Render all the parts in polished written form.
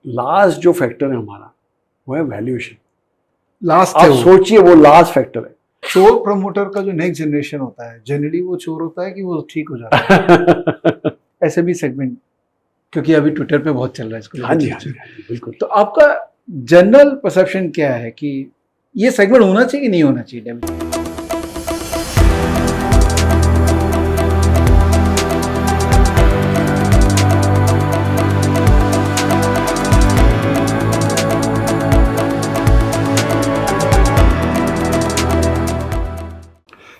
Last जो factor है हमारा वो है वैल्यूएशन। लास्ट आप सोचिए, वो लास्ट फैक्टर है। चोर प्रमोटर का जो नेक्स्ट जनरेशन होता है, जनरली वो चोर होता है कि वो ठीक हो जाता है? ऐसे भी सेगमेंट, क्योंकि अभी ट्विटर पे बहुत चल रहा है इसको। हाँ जी, हाँ जी, हाँ जी, बिल्कुल। तो आपका जनरल परसेप्शन क्या है कि ये सेगमेंट होना चाहिए कि नहीं होना चाहिए?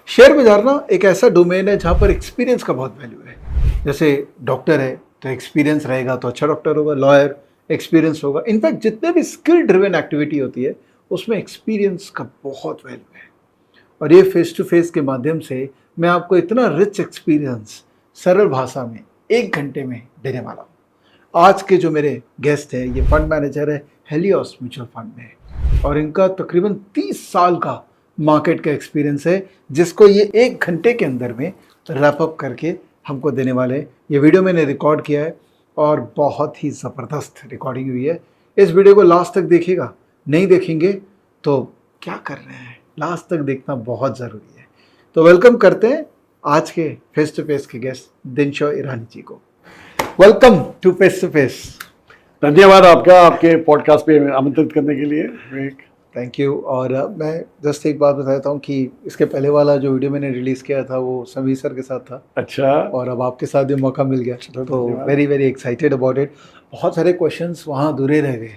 शेयर बाजार ना एक ऐसा डोमेन है जहाँ पर एक्सपीरियंस का बहुत वैल्यू है। जैसे डॉक्टर है तो एक्सपीरियंस रहेगा तो अच्छा डॉक्टर होगा, लॉयर एक्सपीरियंस होगा। इनफैक्ट जितने भी स्किल ड्रिवन एक्टिविटी होती है उसमें एक्सपीरियंस का बहुत वैल्यू है। और ये फेस टू फेस के माध्यम से मैं आपको इतना रिच एक्सपीरियंस सरल भाषा में 1 घंटे में देने वाला हूँ। आज के जो मेरे गेस्ट हैं, ये फंड मैनेजर है हेलियोस म्यूचुअल फंड में, और इनका तकरीबन 30 साल का मार्केट का एक्सपीरियंस है, जिसको ये 1 घंटे के अंदर में रैप अप करके हमको देने वाले हैं। ये वीडियो मैंने रिकॉर्ड किया है और बहुत ही ज़बरदस्त रिकॉर्डिंग हुई है। इस वीडियो को लास्ट तक देखिएगा, नहीं देखेंगे तो क्या कर रहे हैं, लास्ट तक देखना बहुत ज़रूरी है। तो वेलकम करते हैं आज के फेस टू फेस के गेस्ट दिनशॉ ईरानी जी को। Welcome to face to face. धन्यवाद आपका, आपके पॉडकास्ट पे आमंत्रित करने के लिए। Thank you. और मैं जस्ट एक बात बताता हूँ कि इसके पहले वाला जो वीडियो मैंने रिलीज़ किया था वो समीर सर के साथ था। अच्छा। और अब आपके साथ भी मौका मिल गया, तो very very excited about it. बहुत सारे क्वेश्चंस वहाँ अधूरे रह गए,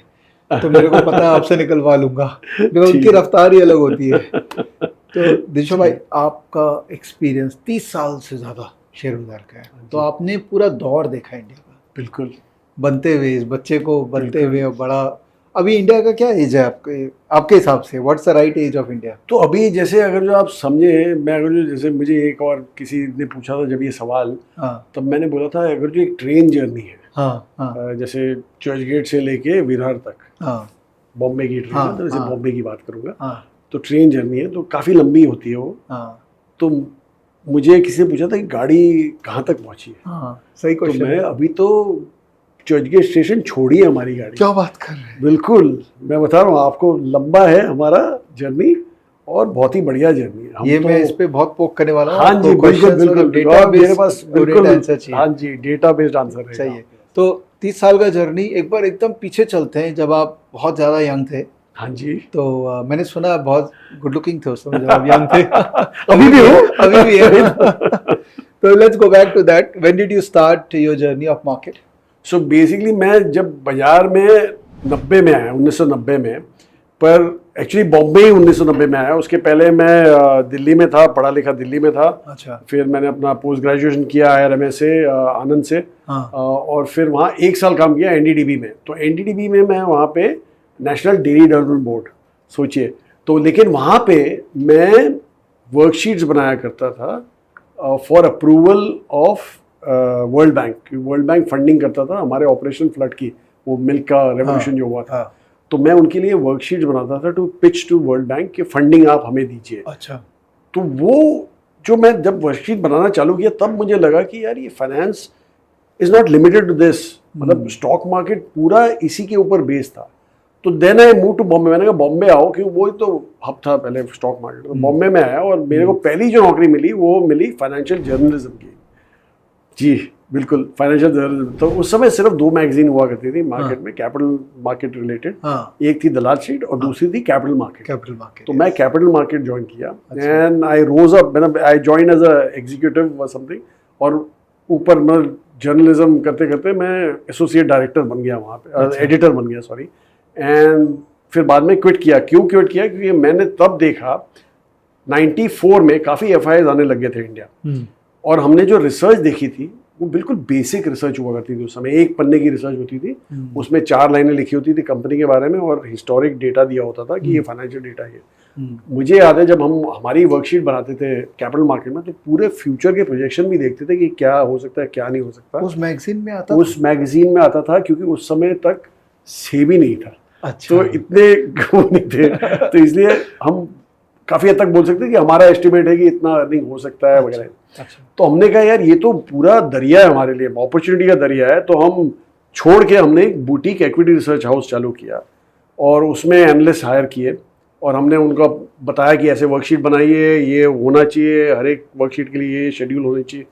तो मेरे को पता है आपसे निकलवा लूँगा, बिकॉज उनकी रफ्तार ही अलग होती है। तो दिनशॉ भाई, आपका एक्सपीरियंस 30 साल से ज़्यादा शेयर बाजार का है, तो आपने पूरा दौर देखा है इंडिया का। बिल्कुल। बनते हुए, इस बच्चे को बनते हुए और बड़ा। अभी इंडिया का क्या एज है आपके हिसाब से? What's the right age of India? तो अभी जैसे अगर जो आप समझे, मैं अगर जो जैसे मुझे एक और किसी ने पूछा था जब ये सवाल, तब मैंने बोला था अगर जो एक ट्रेन जर्नी है, जैसे चर्च गेट से लेके विरार तक, बॉम्बे की ट्रेन है, तो जैसे बॉम्बे की बात करूँगा, तो ट्रेन जर्नी है तो काफ़ी लंबी होती है वो। तो मुझे किसी ने पूछा था कि गाड़ी कहाँ तक पहुँची है। सही क्वेश्चन। तो मैं अभी तो चर्चगेट स्टेशन छोड़ी है हमारी गाड़ी। क्या बात कर रहे हैं? बिल्कुल, मैं बता रहा हूँ आपको, लंबा है हमारा जर्नी और बहुत ही बढ़िया जर्नी है। ये मैं इस पे बहुत पोक करने वाला हूँ। हाँ जी, बिल्कुल बिल्कुल, मेरे पास बिल्कुल आंसर चाहिए। हाँ जी, डेटा बेस्ड आंसर चाहिए। तो 30 साल का जर्नी, एक बार एकदम पीछे चलते हैं, जब आप बहुत ज़्यादा यंग थे। हाँ जी। तो मैंने सुना बहुत गुड लुकिंग थे उस समय जब आप यंग थे। अभी भी हो, अभी भी है। तो let's go back to that. When did you start your journey of market? So basically मैं जब बाजार में 90 में आया, 1990 में, पर एक्चुअली बॉम्बे ही 1990 में आया। उसके पहले मैं दिल्ली में था, पढ़ा लिखा दिल्ली में था। अच्छा। फिर मैंने अपना पोस्ट ग्रेजुएशन किया IRMA से, आनंद से। और फिर वहाँ 1 साल काम किया NDDB में। तो NDDB में मैं वहाँ पे नेशनल डेयरी डेवलपमेंट बोर्ड, सोचिए। तो लेकिन वहाँ पे मैं वर्कशीट्स बनाया करता था for approval of world bank funding करता था हमारे ऑपरेशन फ्लड की, वो मिल्क का रेवोल्यूशन जो हुआ था। तो मैं उनके लिए वर्कशीट्स बनाता था to pitch to World Bank कि फंडिंग आप हमें दीजिए। अच्छा। तो वो जो मैं जब वर्कशीट बनाना चालू किया, तब मुझे लगा कि यार ये finance is not limited to this, मतलब स्टॉक मार्केट पूरा इसी के ऊपर बेस्ड था। तो then I move to Bombay. मैंने कहा बॉम्बे आओ, क्योंकि वो तो हब था पहले स्टॉक मार्केट। तो बॉम्बे में आया और मेरे को पहली जो नौकरी मिली वो मिली फाइनेंशियल जर्नलिज्म की। जी बिल्कुल, फाइनेंशियल जर्नलिज्म। तो उस समय सिर्फ 2 मैगजीन हुआ करती थी मार्केट में, कैपिटल मार्केट रिलेटेड। एक थी दलाल स्ट्रीट और दूसरी थी कैपिटल मार्केट। तो मैं कैपिटल मार्केट ज्वाइन किया and I rose up, I join as a executive और समथिंग, और ऊपर मैं जर्नलिज्म करते करते मैं एसोसिएट डायरेक्टर बन गया वहाँ पे, एडिटर बन गया, सॉरी। एंड फिर बाद में क्विट किया। क्यों क्विट किया? क्योंकि मैंने तब देखा 94 में काफ़ी FIIs आने लग गए थे इंडिया, और हमने जो रिसर्च देखी थी वो बिल्कुल बेसिक रिसर्च हुआ करती थी उस समय। 1 पन्ने की रिसर्च होती थी, उसमें 4 लाइनें लिखी होती थी कंपनी के बारे में और हिस्टोरिक डेटा दिया होता था कि ये फाइनेंशियल डेटा है। मुझे याद है जब हम हमारी वर्कशीट बनाते थे कैपिटल मार्केट में, तो पूरे फ्यूचर के प्रोजेक्शन भी देखते थे कि क्या हो सकता है, क्या नहीं हो सकता। उस मैगजीन में आता था, क्योंकि उस समय तक सेबी नहीं था। अच्छा। तो इतने वो नहीं थे, तो इसलिए हम काफ़ी हद तक बोल सकते हैं कि हमारा एस्टिमेट है कि इतना अर्निंग हो सकता है वगैरह। अच्छा। तो हमने कहा यार ये तो पूरा दरिया है हमारे लिए, अपॉर्चुनिटी का दरिया है, तो हम छोड़ के हमने एक बुटीक इक्विटी रिसर्च हाउस चालू किया और उसमें एनालिस्ट हायर किए और हमने उनको बताया कि ऐसे वर्कशीट बनाइए, ये होना चाहिए, हर एक वर्कशीट के लिए ये शेड्यूल होनी चाहिए।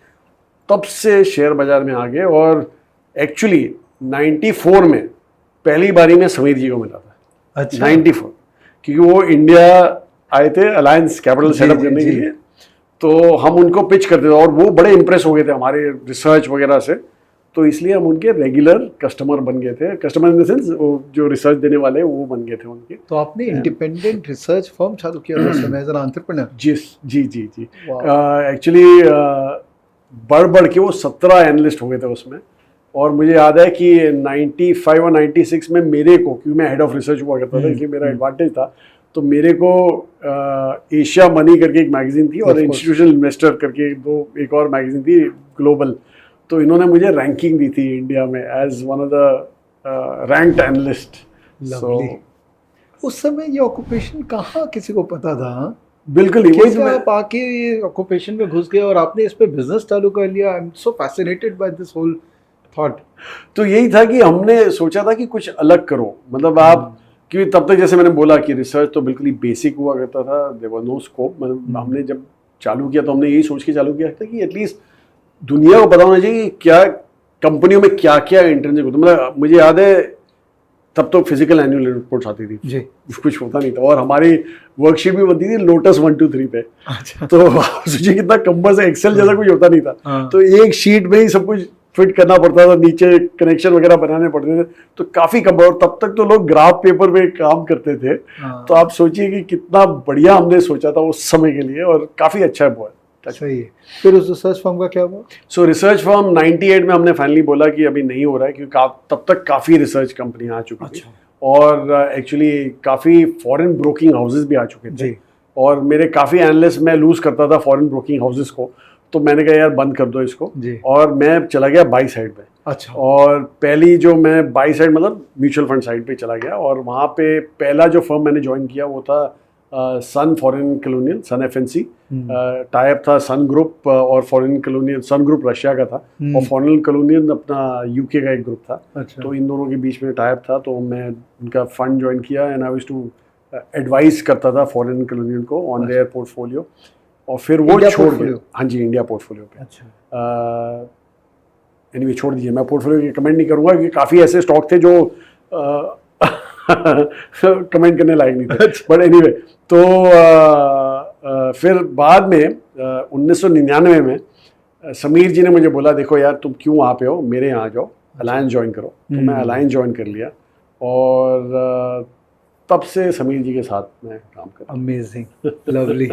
तब से शेयर बाजार में आ गए और एक्चुअली 94 में पहली बारी में समीर जी को मिला था। अच्छा। 94, क्योंकि वो इंडिया आए थे अलायंस कैपिटल जी, सेटअप जी, करने के जी। लिए, तो हम उनको पिच करते थे और वो बड़े इंप्रेस हो गए थे हमारे रिसर्च वगैरह से, तो इसलिए हम उनके रेगुलर कस्टमर बन गए थे। कस्टमर इन द सेंस जो रिसर्च देने वाले वो बन गए थे उनके। तो आपने इंडिपेंडेंट रिसर्च फर्म चालू किया था उस समय एज एन एंटरप्रेन्योर? जी जी जी जी। Wow. एक्चुअली बढ़ के वो 17 एनालिस्ट हो गए थे उसमें, और मुझे याद है कि 95 और 96 में मेरे को, क्योंकि मैं हेड ऑफ रिसर्च हुआ करता था, इसलिए मेरा एडवांटेज था, तो मेरे को एशिया मनी करके एक मैगजीन थी और इंस्टीट्यूशनल इन्वेस्टर करके एक और मैगजीन थी ग्लोबल, तो इन्होंने मुझे रैंकिंग दी थी इंडिया में as one of the ranked analyst. Lovely. उस समय ये ऑक्यूपेशन कहाँ किसी को पता था? बिल्कुल नहीं, वही कैसे तो मैं आप आके ये ऑक्यूपेशन में घुस गए और आपने इस पे बिजनेस चालू कर लिया? I am so fascinated by this whole thought. तो यही था कि हमने सोचा था कि कुछ अलग करो, मतलब आप, क्योंकि तब तक जैसे मैंने बोला कि रिसर्च तो बिल्कुल ही बेसिक हुआ करता था, देयर वाज नो स्कोप। मतलब हमने जब चालू किया तो हमने यही सोच के चालू किया था कि एटलीस्ट दुनिया को पता होना चाहिए कि क्या कंपनियों में क्या क्या इंटरनेट होता है। मतलब मुझे याद है तब तो फिजिकल एनुअल रिपोर्ट्स आती थी जी। कुछ होता नहीं था, और हमारी वर्कशीट भी बनती थी लोटस 1 2 3 पे। अच्छा। तो आप सोचिए कितना कम्बल से, एक्सेल जैसा कुछ होता नहीं था, हाँ। तो एक शीट में ही सब कुछ फिट करना पड़ता था, नीचे कनेक्शन वगैरह बनाने पड़ते थे, तो काफी कम। और तब तक तो लोग ग्राफ पेपर पे काम करते थे, हाँ। तो आप सोचिए कि कितना बढ़िया हमने सोचा था उस समय के लिए, और काफी अच्छा है। सही है। फिर उस रिसर्च फर्म का क्या हुआ? सो रिसर्च फर्म 98 में हमने फाइनली बोला कि अभी नहीं हो रहा है, क्योंकि तब तक काफ़ी रिसर्च कंपनियां आ चुकी थी, और एक्चुअली काफ़ी फॉरेन ब्रोकिंग हाउसेस भी आ चुके थे, और मेरे काफ़ी एनालिस्ट मैं लूज करता था फॉरेन ब्रोकिंग हाउसेस को, तो मैंने कहा यार बंद कर दो इसको, और मैं चला गया बाई साइड पे। अच्छा। और पहली जो मैं बाई साइड मतलब म्यूचुअल फंड साइड पे चला गया, और वहाँ पे पहला जो फर्म मैंने ज्वाइन किया वो था सन फॉरेन कॉलोनियल, सन एफएनसी टाइप था सन ग्रुप, और फॉरेन कॉलोनियल, सन ग्रुप रशिया का था और फॉरेन कॉलोनियल अपना यूके का एक ग्रुप था। अच्छा। तो इन दोनों के बीच में टाइप था, तो मैं उनका फंड ज्वाइन किया and I was to advise करता था फॉरेन कॉलोनियल को ऑन देयर पोर्टफोलियो, और फिर वो छोड़ गया। हाँ जी, इंडिया पोर्टफोलियो पे। अच्छा। एनीवे छोड़ दीजिए, मैं पोर्टफोलियो की कमेंट नहीं करूँगा, क्योंकि काफ़ी ऐसे स्टॉक थे जो कमेंट करने लायक नहीं थे, बट एनीवे। तो फिर बाद में 1999 में समीर जी ने मुझे बोला देखो यार तुम क्यों वहाँ पे हो, मेरे यहाँ आ जाओ, अलायंस ज्वाइन करो। तो मैं अलायंस ज्वाइन कर लिया, और तब से समीर जी के साथ मैं काम कर रहा हूँ। Amazing, lovely.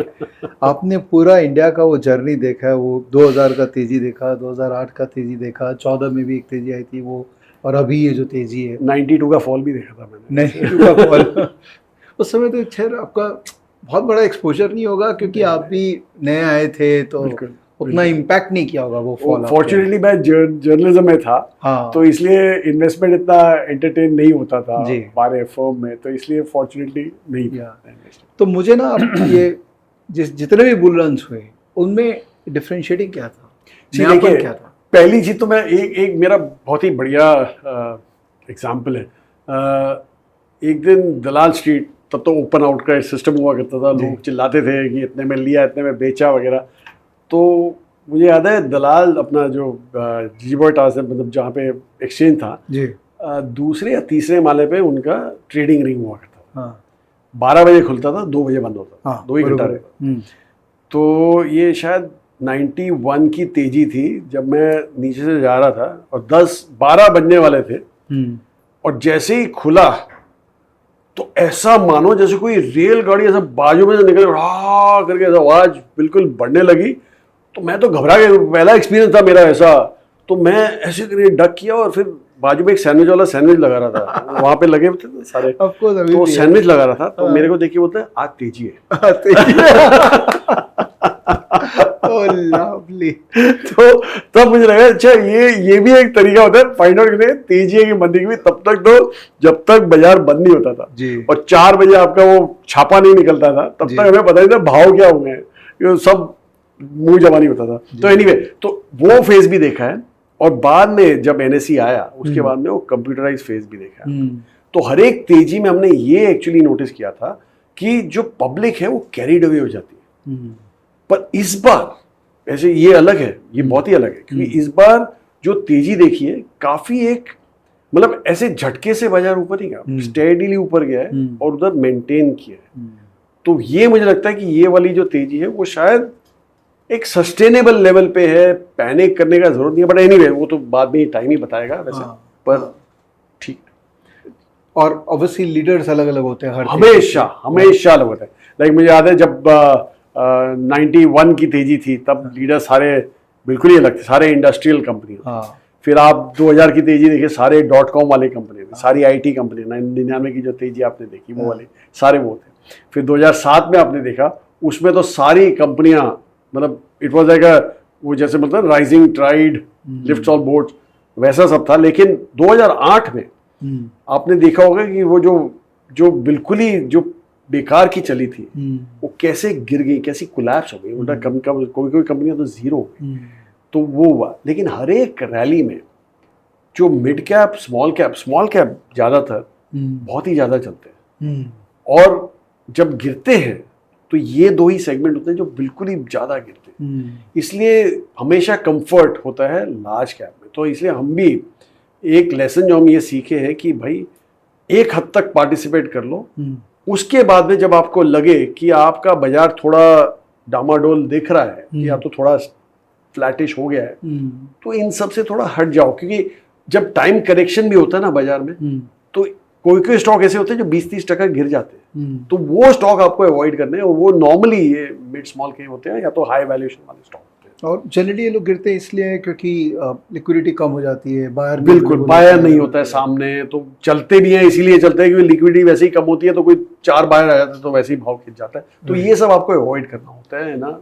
आपने पूरा इंडिया का वो जर्नी देखा है, वो 2000 का तेजी देखा, 2008 का तेजी देखा, 14 में भी एक तेजी आई थी वो, और अभी ये जो तेजी है 92 का फॉल भी देखा था मैंने। 92 का फॉल। उस समय तो खैर आपका बहुत बड़ा एक्सपोजर नहीं होगा, क्योंकि आप भी नए आए थे, तो उतना इम्पैक्ट नहीं किया होगा वो फॉल। फॉर्चुनेटली मैं जर्नलिज्म में था, हाँ। तो इसलिए इन्वेस्टमेंट इतना एंटरटेन नहीं होता था हमारे फर्म में, तो इसलिए फॉर्चुनेटली नहीं किया। तो मुझे ना ये जितने भी बुल रन्स हुए उनमें डिफरेंशिएटिंग क्या था, देखिए क्या था? पहली चीज तो मैं एक मेरा बहुत ही बढ़िया एग्जाम्पल है। एक दिन दलाल स्ट्रीट, तब तो ओपन आउट का सिस्टम हुआ करता था, लोग चिल्लाते थे कि इतने में लिया, इतने में बेचा वगैरह। तो मुझे याद है दलाल अपना जो जीबॉय टावर से, मतलब जहाँ पे एक्सचेंज था जी, दूसरे या तीसरे माले पे उनका ट्रेडिंग रिंग हुआ करता था। 12 बजे खुलता था, 2 बजे बंद होता था, 2 ही घंटा रहता। तो ये शायद 91 की तेजी थी, जब मैं नीचे से जा रहा था और 10-12 बजने वाले थे, और जैसे ही खुला तो ऐसा मानो जैसे कोई रेलगाड़ी ऐसा बाजू में से निकल करके ऐसा आवाज बिल्कुल बढ़ने लगी। तो मैं तो घबरा गया, पहला एक्सपीरियंस था मेरा ऐसा। तो मैं ऐसे करके डक किया, और फिर बाजू में एक सैंडविच वाला सैंडविच लगा रहा था, वहां पे लगे थे सारे, तो सैंडविच लगा रहा था। तो मेरे को देखिए बोलते हैं आज तेजी है। लवली। तो तब मुझे लगा अच्छा ये भी एक तरीका होता है फाइंड आउट करने का, तेजी है कि मंदी की। तब तक तो जब तक बाजार बंद नहीं होता था जी, और 4 बजे आपका वो छापा नहीं निकलता था, तब तक हमें पता नहीं था भाव क्या होंगे, सब मुंह जमा नहीं होता था। तो एनीवे, तो वो फेज भी देखा है। और बाद में जब NSE आया उसके बाद में वो कंप्यूटराइज फेज भी देखा। तो हर एक तेजी में हमने ये एक्चुअली नोटिस किया था कि जो पब्लिक है वो कैरीड अवे हो जाती है। पर इस बार ऐसे ये अलग है, ये बहुत ही अलग है, क्योंकि इस बार जो तेजी देखी है काफी एक मतलब ऐसे झटके से बाजार ऊपर नहीं गया, स्टेडीली ऊपर गया है और उधर मेंटेन किया है। तो ये मुझे लगता है कि ये वाली जो तेजी है वो शायद एक सस्टेनेबल लेवल पे है, पैनिक करने का जरूरत नहीं है। बट एनीवे वो तो बाद में टाइम ही बताएगा वैसे। पर ठीक। और ऑब्वियसली लीडर्स अलग अलग होते हैं, हर हमेशा अलग होता है। लाइक मुझे याद है जब 91 की तेजी थी तब लीडर सारे बिल्कुल ही अलग थे, सारे इंडस्ट्रियल कंपनी। फिर आप 2000 की तेजी देखिए, सारे .com वाले कंपनी थे, सारी IT कंपनी। 99 की जो तेजी आपने देखी वो वाले सारे वो थे। फिर 2007 में आपने देखा उसमें तो सारी कंपनियां मतलब इट वाज लाइक वो जैसे मतलब rising tide lifts all boats वैसा सब था। लेकिन 2008 में आपने देखा होगा कि वो जो बिल्कुल ही जो बेकार की चली थी वो कैसे गिर गई, कैसी कोलैप्स हो गई। उनका कोई कंपनियां तो जीरो हो गई। तो वो हुआ। लेकिन हर एक रैली में जो मिड कैप स्मॉल कैप ज्यादातर बहुत ही ज्यादा चलते हैं, और जब गिरते हैं तो ये दो ही सेगमेंट होते हैं जो बिल्कुल ही ज्यादा गिरते हैं। इसलिए हमेशा कंफर्ट होता है लार्ज कैप में। तो इसलिए हम भी एक लेसन जो हम ये सीखे हैं कि भाई एक हद तक पार्टिसिपेट कर लो, उसके बाद में जब आपको लगे कि आपका बाजार थोड़ा डामाडोल दिख रहा है या तो थोड़ा फ्लैटिश हो गया है, तो इन सब से थोड़ा हट जाओ। क्योंकि जब टाइम करेक्शन भी होता है ना बाजार में, तो कोई स्टॉक ऐसे होते हैं जो 20-30% गिर जाते हैं। तो वो स्टॉक आपको अवॉइड करने हैं, और वो नॉर्मली ये मिड स्मॉल के होते हैं या तो हाई वैल्यूएशन वाले स्टॉक होते हैं। और जनरली ये लोग गिरते हैं इसलिए क्योंकि लिक्विडिटी कम हो जाती है, बायर नहीं होता है सामने, तो चलते भी हैं इसीलिए चलते हैं क्योंकि लिक्विडिटी वैसे ही कम होती है, तो कोई 4 बायर आ जाते हैं तो वैसे ही भाव खिंच जाता है। तो ये सब आपको अवॉइड करना होता है ना।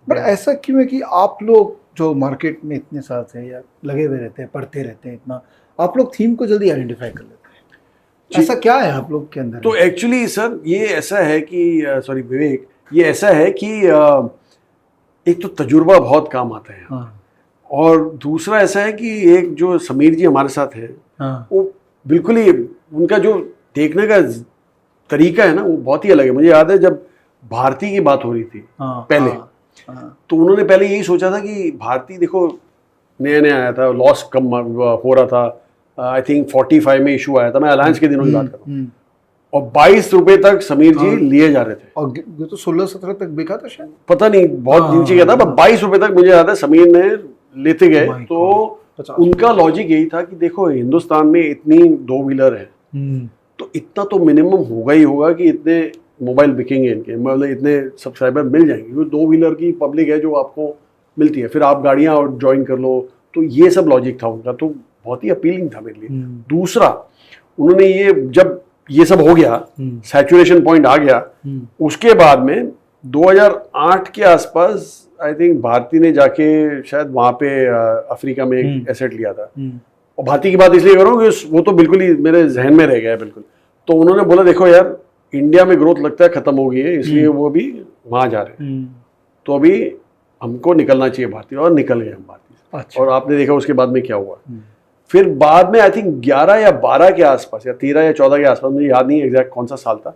बट ऐसा क्यों है कि आप लोग जो मार्केट में इतने साल से या लगे हुए रहते हैं, पढ़ते रहते हैं इतना, आप लोग थीम को जल्दी आइडेंटिफाई कर लेते हैं? ऐसा क्या है आप लोग के अंदर? तो एक्चुअली सर ये ऐसा है कि सॉरी विवेक, ये ऐसा है कि एक तो तजुर्बा बहुत काम आता है, और दूसरा ऐसा है कि एक जो समीर जी हमारे साथ है, वो बिल्कुल ही उनका जो देखने का तरीका है ना वो बहुत ही अलग है। मुझे याद है जब भारती की बात हो रही थी पहले, तो उन्होंने पहले यही सोचा था कि भारती देखो नया आया था, लॉस कम हो रहा था, आई थिंक 45 में इशू आया था, मैं अलायंस के दिनों की बात कर रहा हूँ, और 22 रुपए तक समीर जी लिए जा रहे थे, और ये तो 16-17 तक बिका था शायद, पता नहीं बहुत नीचे गया था, पर 22 रुपए तक मुझे याद है समीर ने लेते गए। तो उनका लॉजिक यही था कि देखो हिंदुस्तान में इतनी 2 व्हीलर है, तो इतना तो मिनिमम होगा ही होगा कि इतने मोबाइल बिकेंगे इनके, मतलब इतने सब्सक्राइबर मिल जाएंगे, क्योंकि 2 व्हीलर की पब्लिक है जो आपको मिलती है, फिर आप गाड़ियां और ज्वाइन कर लो। तो ये सब लॉजिक था उनका, तो बहुत ही अपीलिंग था मेरे लिए। दूसरा उन्होंने ये जब ये सब हो गया, सैचुरेशन पॉइंट आ गया, उसके बाद में 2008 के आसपास आई थिंक भारती ने जाके शायद वहां पे अफ्रीका में एक एसेट लिया था, और भारती की बात इसलिए कर रहा हूँ कि वो तो बिल्कुल ही मेरे जहन में रह गया है बिल्कुल। तो उन्होंने बोला देखो यार इंडिया में ग्रोथ लगता है खत्म हो गई है, इसलिए वो भी वहां जा रहे हैं, तो अभी हमको निकलना चाहिए भारती, और निकल गए हम भारती से। अच्छा। और आपने देखा उसके बाद में क्या हुआ। फिर बाद में आई थिंक 11 या 12 के आसपास या 13 या 14 के आसपास, मुझे याद नहीं एग्जैक्ट कौन सा साल था,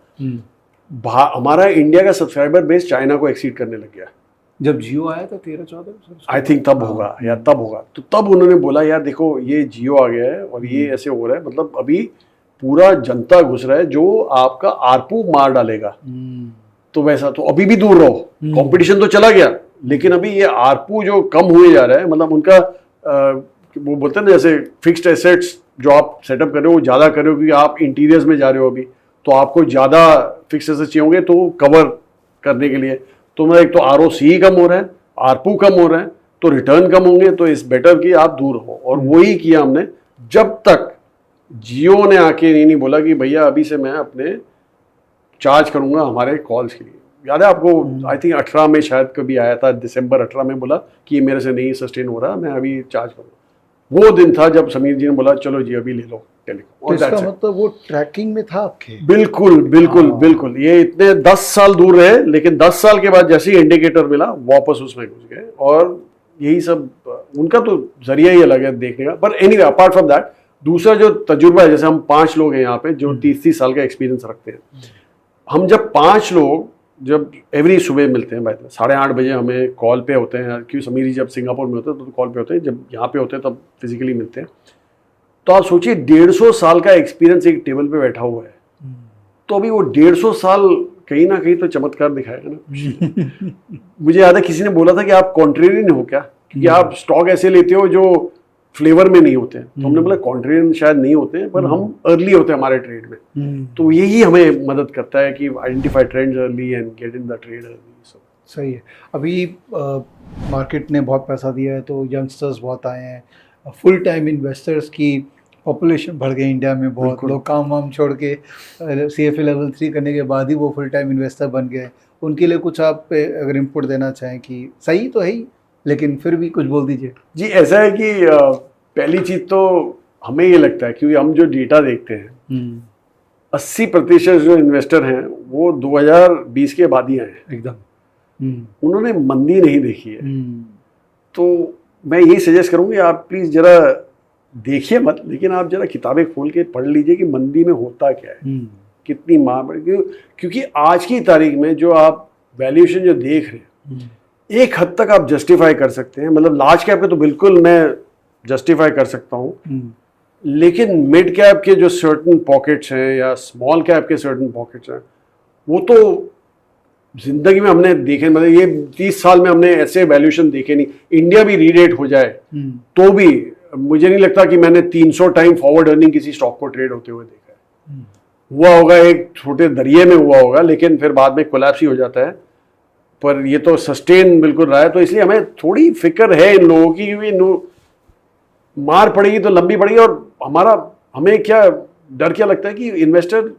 हमारा इंडिया का सब्सक्राइबर बेस चाइना को एक्सीड करने लग गया। जब जियो आया था 13-14 आई थिंक तब होगा या तब होगा। तो तब उन्होंने बोला यार देखो ये जियो आ गया है और ये ऐसे हो रहा है, मतलब अभी पूरा जनता घुस रहा है जो आपका आरपू मार डालेगा। तो वैसा तो अभी भी दूर रहो, कंपटीशन तो चला गया, लेकिन अभी ये आरपू जो कम हुए जा रहा है, मतलब उनका वो बोलते हैं ना जैसे फिक्स्ड एसेट्स जो आप सेटअप कर रहे हो वो ज़्यादा कर रहे हो, क्योंकि आप इंटीरियर्स में जा रहे हो अभी, तो आपको ज़्यादा फिक्स्ड एसेट्स चाहिए होंगे तो कवर करने के लिए। तो मतलब एक तो ROC कम हो रहा है, आरपू कम हो रहा है, तो रिटर्न कम होंगे, तो इस बेटर कि आप दूर हो। और वही किया हमने, जब तक जियो ने आके नहीं बोला कि भैया अभी से मैं अपने चार्ज करूंगा हमारे कॉल्स के लिए। याद है आपको, आई थिंक 18 में शायद कभी आया था, दिसंबर 18 में बोला कि ये मेरे से नहीं सस्टेन हो रहा, मैं अभी चार्ज करूंगा। वो दिन था जब समीर जी ने बोला चलो जी अभी ले लो टेलीकॉम। तो इसका मतलब वो ट्रैकिंग में था आपके? बिल्कुल बिल्कुल बिल्कुल। ये इतने 10 साल दूर रहे, लेकिन 10 साल के बाद जैसे ही इंडिकेटर मिला वापस उसमें घुस गए, और यही सब उनका तो जरिया ही अलग है देखने का। पर एनीवे अपार्ट फ्रॉम दैट, दूसरा जो तजुर्बा है, जैसे हम 5 लोग हैं यहाँ पे जो 30-30 साल का एक्सपीरियंस रखते हैं। हम जब 5 लोग जब एवरी सुबह मिलते हैं, भाई 8:30 बजे हमें कॉल पे होते हैं, क्योंकि समीर जी जब सिंगापुर में होते हैं तो कॉल पे होते हैं, जब यहाँ पे होते हैं तब फिजिकली मिलते हैं। तो आप सोचिए 150 साल का एक्सपीरियंस एक टेबल पे बैठा हुआ है, तो अभी वो 150 साल कहीं ना कहीं तो चमत्कार दिखाएगा ना। मुझे याद है किसी ने बोला था कि आप कॉन्ट्रेरियन हो क्या, क्योंकि आप स्टॉक ऐसे लेते हो जो फ्लेवर में नहीं होते हैं। तो हमने बोला कॉन्ट्रेरियन शायद नहीं होते हैं, पर हम अर्ली होते हैं हमारे ट्रेड में। तो यही हमें मदद करता है कि identify trends early and get in the trade early. सही है। अभी मार्केट ने बहुत पैसा दिया है तो यंगस्टर्स बहुत आए हैं, फुल टाइम इन्वेस्टर्स की पॉपुलेशन बढ़ गई इंडिया में बहुत। लोग काम वाम छोड़ के CFA लेवल 3 करने के बाद ही वो फुल टाइम इन्वेस्टर बन गए। उनके लिए कुछ आप अगर इनपुट देना चाहें कि सही तो है ही, लेकिन फिर भी कुछ बोल दीजिए। जी ऐसा है कि पहली चीज़ तो हमें ये लगता है, क्योंकि हम जो डेटा देखते हैं 80% जो इन्वेस्टर हैं वो 2020 के बाद ही आए हैं एकदम। उन्होंने मंदी नहीं देखी है। तो मैं यही सजेस्ट करूँगी आप प्लीज़ जरा देखिए मत, लेकिन आप जरा किताबें खोल के पढ़ लीजिए कि मंदी में होता क्या है, कितनी मार बढ़। क्योंकि आज की तारीख में जो आप वैल्यूएशन जो देख रहे हैं एक हद तक आप जस्टिफाई कर सकते हैं, मतलब लार्ज कैप के तो बिल्कुल मैं जस्टिफाई कर सकता हूँ, लेकिन मिड कैप के जो सर्टन पॉकेट्स हैं या स्मॉल कैप के सर्टन पॉकेट्स हैं वो तो जिंदगी में हमने देखे, मतलब ये 30 साल में हमने ऐसे वैल्यूएशन देखे नहीं। इंडिया भी रीरेट हो जाए तो भी मुझे नहीं लगता कि मैंने 300 टाइम फॉरवर्ड अर्निंग किसी स्टॉक को ट्रेड होते हुए देखा है। हुआ होगा एक छोटे दरिये में हुआ होगा, लेकिन फिर बाद में कोलैप्स ही हो जाता है। पर ये तो सस्टेन बिल्कुल रहा है, तो इसलिए हमें थोड़ी फिक्र है इन लोगों की, क्योंकि मार पड़ेगी तो लंबी पड़ेगी। और हमें क्या डर क्या लगता है कि इन्वेस्टर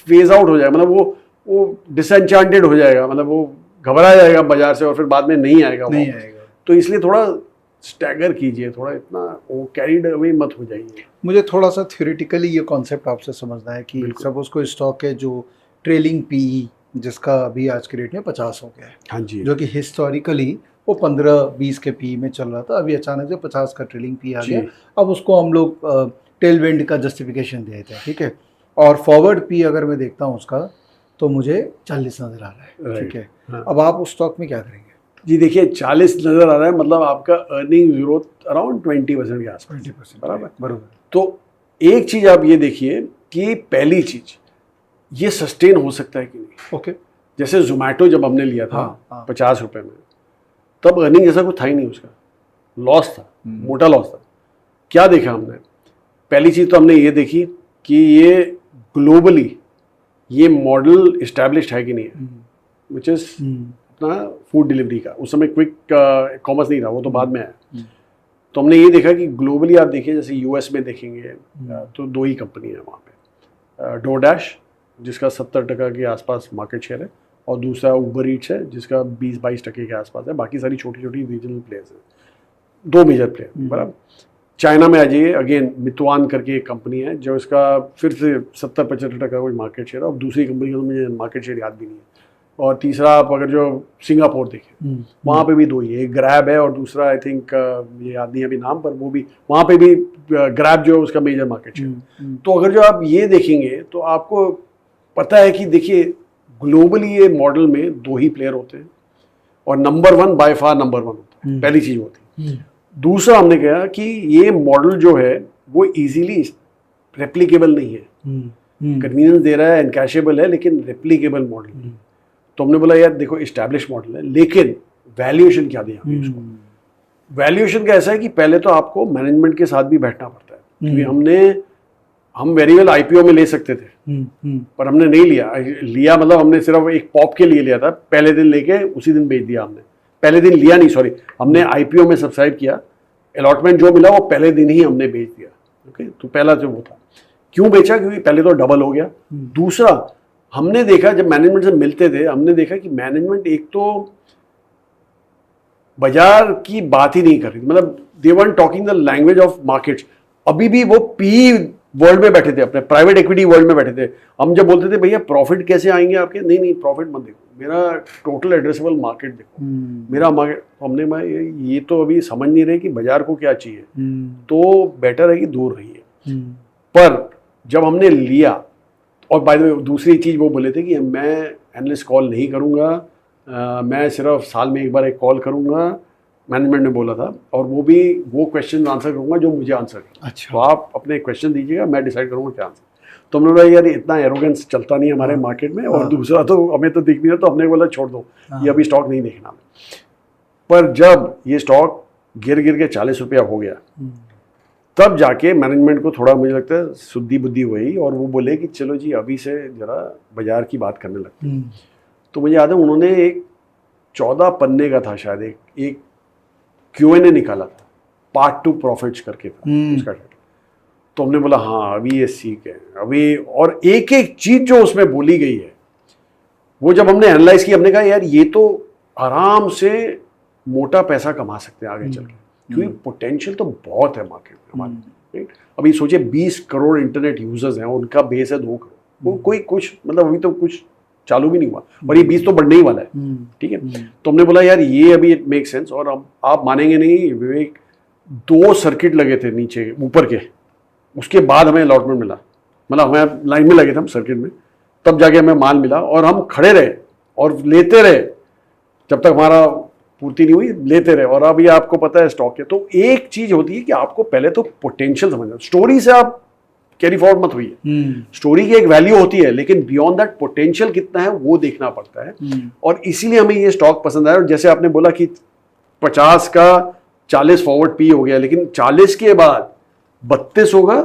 फेज आउट हो जाए, मतलब वो डिसएंचांटेड हो जाएगा, मतलब वो घबरा जाएगा बाजार से और फिर बाद में नहीं आएगा। तो इसलिए थोड़ा स्टैगर कीजिए, थोड़ा इतना वो कैरीड अवे मत हो जाइए। मुझे थोड़ा सा थ्योरेटिकली ये कॉन्सेप्ट आपसे समझना है कि सपोज कोई स्टॉक है जो ट्रेलिंग PE जिसका अभी आज के रेट में 50 हो गया है, हाँ जी, जो कि हिस्टोरिकली वो 15-20 के PE में चल रहा था, अभी अचानक से 50 का ट्रेलिंग PE आ गया। अब उसको हम लोग टेल वेंड का जस्टिफिकेशन देते हैं, ठीक है। और फॉरवर्ड PE अगर मैं देखता हूँ उसका तो मुझे 40 नजर आ रहा है, ठीक है। हाँ। अब आप उस स्टॉक में क्या करेंगे? जी देखिए 40 नजर आ रहा है, मतलब आपका अर्निंग ग्रोथ अराउंड 20% के आसपास, 20% बराबर। तो एक चीज आप ये देखिए कि पहली चीज ये सस्टेन हो सकता है कि नहीं। ओके। जैसे जोमेटो जब हमने लिया था 50 रुपए में, तब अर्निंग जैसा कुछ था ही नहीं, उसका लॉस था, मोटा लॉस था। क्या देखा हमने? पहली चीज तो हमने ये देखी कि ये ग्लोबली ये मॉडल इस्टेब्लिश्ड है कि नहीं है, विच इज अपना फूड डिलीवरी का। उस समय क्विक कॉमर्स नहीं था, वो तो बाद में आया। तो हमने ये देखा कि ग्लोबली आप देखिए, जैसे US में देखेंगे तो 2 ही कंपनी है वहाँ पे, DoorDash जिसका 70% के आसपास मार्केट शेयर है, और दूसरा उबर ईट्स है जिसका 20-22% के आसपास है। बाकी सारी छोटी छोटी रीजनल प्लेयर्स हैं, 2 मेजर प्लेयर, बराबर। चाइना में आ जाइए, अगेन मितुआन करके एक कंपनी है जो इसका फिर से 70-75% कोई मार्केट शेयर है, और दूसरी कंपनी का तो मुझे मार्केट शेयर याद भी नहीं है। और तीसरा आप अगर जो सिंगापुर देखें वहाँ पे भी 2 ही है, एक ग्रैब है और दूसरा आई थिंक ये याद नहीं है अभी नाम, पर वो भी वहाँ पे भी ग्रैब जो है उसका मेजर मार्केट शेयर। तो अगर जो आप ये देखेंगे तो आपको पता है कि देखिए ग्लोबली ये मॉडल में 2 ही प्लेयर होते हैं, और नंबर 1 बाय फार नंबर 1 होता है, पहली चीज होती है। दूसरा हमने कहा कि ये मॉडल जो है वो इजीली रेप्लिकेबल नहीं है, कन्वीनियंस दे रहा है, एनकैशेबल है, लेकिन रेप्लिकेबल मॉडल नहीं। तो हमने बोला यार देखो इस्टेब्लिश मॉडल है, लेकिन वैल्यूएशन क्या दिया हमने उसको? वैल्यूएशन का ऐसा है कि पहले तो आपको मैनेजमेंट के साथ भी बैठना पड़ता है, क्योंकि हम वेरी वेल IPO में ले सकते थे, पर हमने नहीं लिया, मतलब हमने सिर्फ एक पॉप के लिए लिया था, पहले दिन लेके उसी दिन बेच दिया हमने। पहले दिन लिया नहीं, सॉरी, हमने IPO में सब्सक्राइब किया, अलॉटमेंट जो मिला वो पहले दिन ही हमने बेच दिया। ओके, तो पहला जो वो था। क्यों बेचा? क्योंकि पहले तो डबल हो गया। दूसरा हमने देखा जब मैनेजमेंट से मिलते थे, हमने देखा कि मैनेजमेंट एक तो बाजार की बात ही नहीं कर रही, मतलब they want talking the language of markets. अभी भी वो PE वर्ल्ड में बैठे थे, अपने प्राइवेट इक्विटी वर्ल्ड में बैठे थे। हम जब बोलते थे भैया प्रॉफिट कैसे आएंगे आपके, नहीं नहीं प्रॉफिट मत देखो, मेरा टोटल एड्रेसेबल मार्केट देखो, मेरा मार्केट। हमने ये तो अभी समझ नहीं रहे कि बाजार को क्या चाहिए, तो बेटर है कि दूर रहिए। पर जब हमने लिया, और बाय द वे दूसरी चीज़ वो बोले थे कि मैं एनालिस्ट कॉल नहीं करूँगा, मैं सिर्फ साल में एक बार एक कॉल करूँगा, मैनेजमेंट ने बोला था, और वो भी वो क्वेश्चन आंसर करूँगा जो मुझे आंसर करना। अच्छा। तो आप अपने क्वेश्चन दीजिएगा, मैं डिसाइड करूँगा क्या आंसर। तो हमने बोला यार इतना एरोगेंस चलता नहीं हमारे मार्केट में, और दूसरा तो हमें तो दिख नहीं रहा, तो हमने बोला छोड़ दो, ये अभी स्टॉक नहीं देखना। पर जब ये स्टॉक गिर के 40 रुपया हो गया, तब जाके मैनेजमेंट को थोड़ा मुझे लगता है शुद्धि बुद्धि हुई, और वो बोले कि चलो जी अभी से जरा बाजार की बात करने लगते हैं। तो मुझे याद है उन्होंने एक 14 पन्ने का था शायद एक Q&A निकाला था, पार्ट 2 प्रॉफिट्स करके था उसका। तो हमने बोला हाँ अभी ये सीख है अभी, और एक एक चीज जो उसमें बोली गई है वो जब हमने एनालाइज की, हमने कहा यार ये तो आराम से मोटा पैसा कमा सकते हैं आगे चल के, क्योंकि पोटेंशियल तो बहुत है मार्केट में हमारे। अभी सोचिए 20 करोड़ इंटरनेट यूजर्स हैं, उनका बेस है 2 करोड़, वो कोई कुछ मतलब अभी तो कुछ चालू भी नहीं हुआ, और ये 20 तो बढ़ने ही वाला है, ठीक है। तो हमने बोला यार ये अभी इट मेक सेंस। और अब आप मानेंगे नहीं विवेक, 2 सर्किट लगे थे नीचे ऊपर के, उसके बाद हमें अलॉटमेंट मिला, मतलब हमें लाइन में लगे थे हम सर्किट में, तब जाके हमें माल मिला, और हम खड़े रहे और लेते रहे जब तक हमारा पूर्ति नहीं हुई, लेते रहे। और अब ये आपको पता है स्टॉक के, तो एक चीज होती है कि आपको पहले तो पोटेंशियल समझना, स्टोरी से आप कैरी फॉरवर्ड मत हुई है, स्टोरी की एक वैल्यू होती है, लेकिन बियॉन्ड दैट पोटेंशियल कितना है वो देखना पड़ता है। और इसीलिए हमें ये स्टॉक पसंद आया। और जैसे आपने बोला कि 50 का 40 फॉरवर्ड पी हो गया, लेकिन 40 के बाद 32 होगा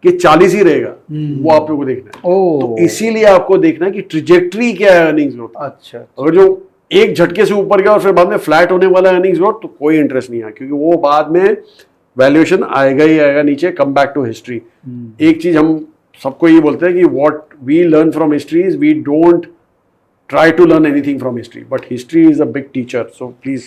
कि 40 ही रहेगा, वो आप लोगों को देखना है। तो इसीलिए आपको देखना है कि ट्रिजेक्टरी क्या है अर्निंग्स ग्रोथ। अच्छा। अगर जो एक झटके से ऊपर गया और फिर बाद में फ्लैट होने वाला अर्निंग्स ग्रोथ, तो कोई इंटरेस्ट नहीं है, क्योंकि वो बाद में वैल्यूएशन आएगा ही आएगा नीचे। Come back to history. एक चीज हम सबको ये बोलते हैं कि what we learn from history is we don't try to learn anything from history, but history is a big teacher. So please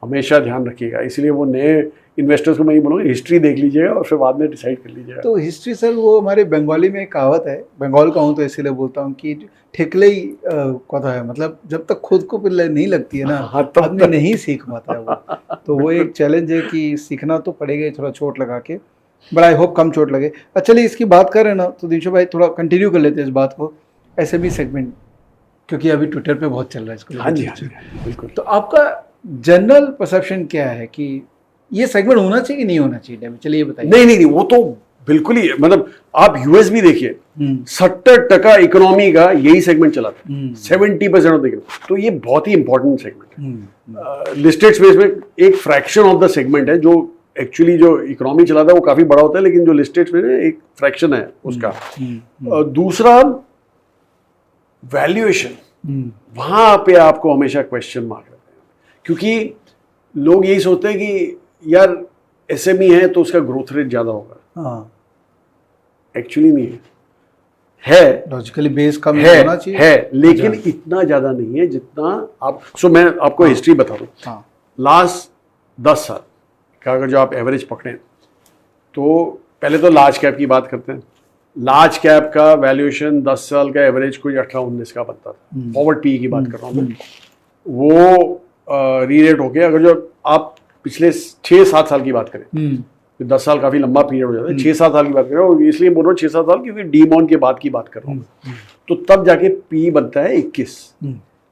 हमेशा ध्यान रखिएगा। इसलिए वो नए इन्वेस्टर्स को मैं ये बोलूँगा हिस्ट्री देख लीजिएगा और फिर बाद में डिसाइड कर लीजिएगा। तो हिस्ट्री सर, वो हमारे बंगाली में एक कहावत है, बंगाल का हूँ तो इसीलिए बोलता हूँ कि ठेकले ही कथा है, मतलब जब तक खुद को पिल्ले नहीं लगती है ना, आदमी नहीं सीख पाता है वो। तो वो एक चैलेंज है कि सीखना तो पड़ेगा ही, थोड़ा चोट लगा के, बट आई होप कम चोट लगे। अच्छा चलिए इसकी बात कर रहे हैं ना, तो दिनशो भाई थोड़ा कंटिन्यू कर लेते हैं इस बात को, SME सेगमेंट, क्योंकि अभी ट्विटर पे बहुत चल रहा है इसको। हाँ जी बिल्कुल। तो आपका जनरल परसेप्शन क्या है कि ये सेगमेंट होना चाहिए कि नहीं होना चाहिए? चलिए बताइए। नहीं, वो तो बिल्कुल ही, मतलब आप यूएस भी देखिए, 70% इकोनॉमी का यही सेगमेंट चला था, 70% ऑफ द इकोनॉमी। तो ये बहुत ही इंपॉर्टेंट सेगमेंट है। लिस्टेड स्पेस में एक फ्रैक्शन ऑफ द सेगमेंट है, जो एक्चुअली जो इकोनॉमी चलाता है वो काफी बड़ा होता है, लेकिन जो लिस्टेड स्पेस में एक फ्रैक्शन है उसका। दूसरा वैल्यूएशन, वहां पे आपको हमेशा क्वेश्चन मार्क रहते हैं, क्योंकि लोग यही सोचते हैं कि यार SME है तो उसका ग्रोथ रेट ज्यादा होगा। एक्चुअली नहीं है, लॉजिकली बेस कम होना चाहिए है, लेकिन इतना ज्यादा नहीं है जितना आप। मैं आपको हिस्ट्री बता दूं। लास्ट 10 साल का अगर जो आप एवरेज पकड़ें, तो पहले तो लार्ज कैप की बात करते हैं। लार्ज कैप का वैल्यूएशन 10 साल का एवरेज कोई 18-19 का बनता था। फॉरवर्ड PE की बात कर रहा हूँ मैं। वो रीरेट होके, अगर जो आप पिछले 6-7 साल की बात करें, 10 साल काफी लंबा पीरियड हो जाता है, 6-7 साल की बात करें, और इसलिए बोल रहा हूँ 6-7 साल क्योंकि डीमॉन के बाद की बात कर रहा हूँ। तो तब जाके PE बनता है 21,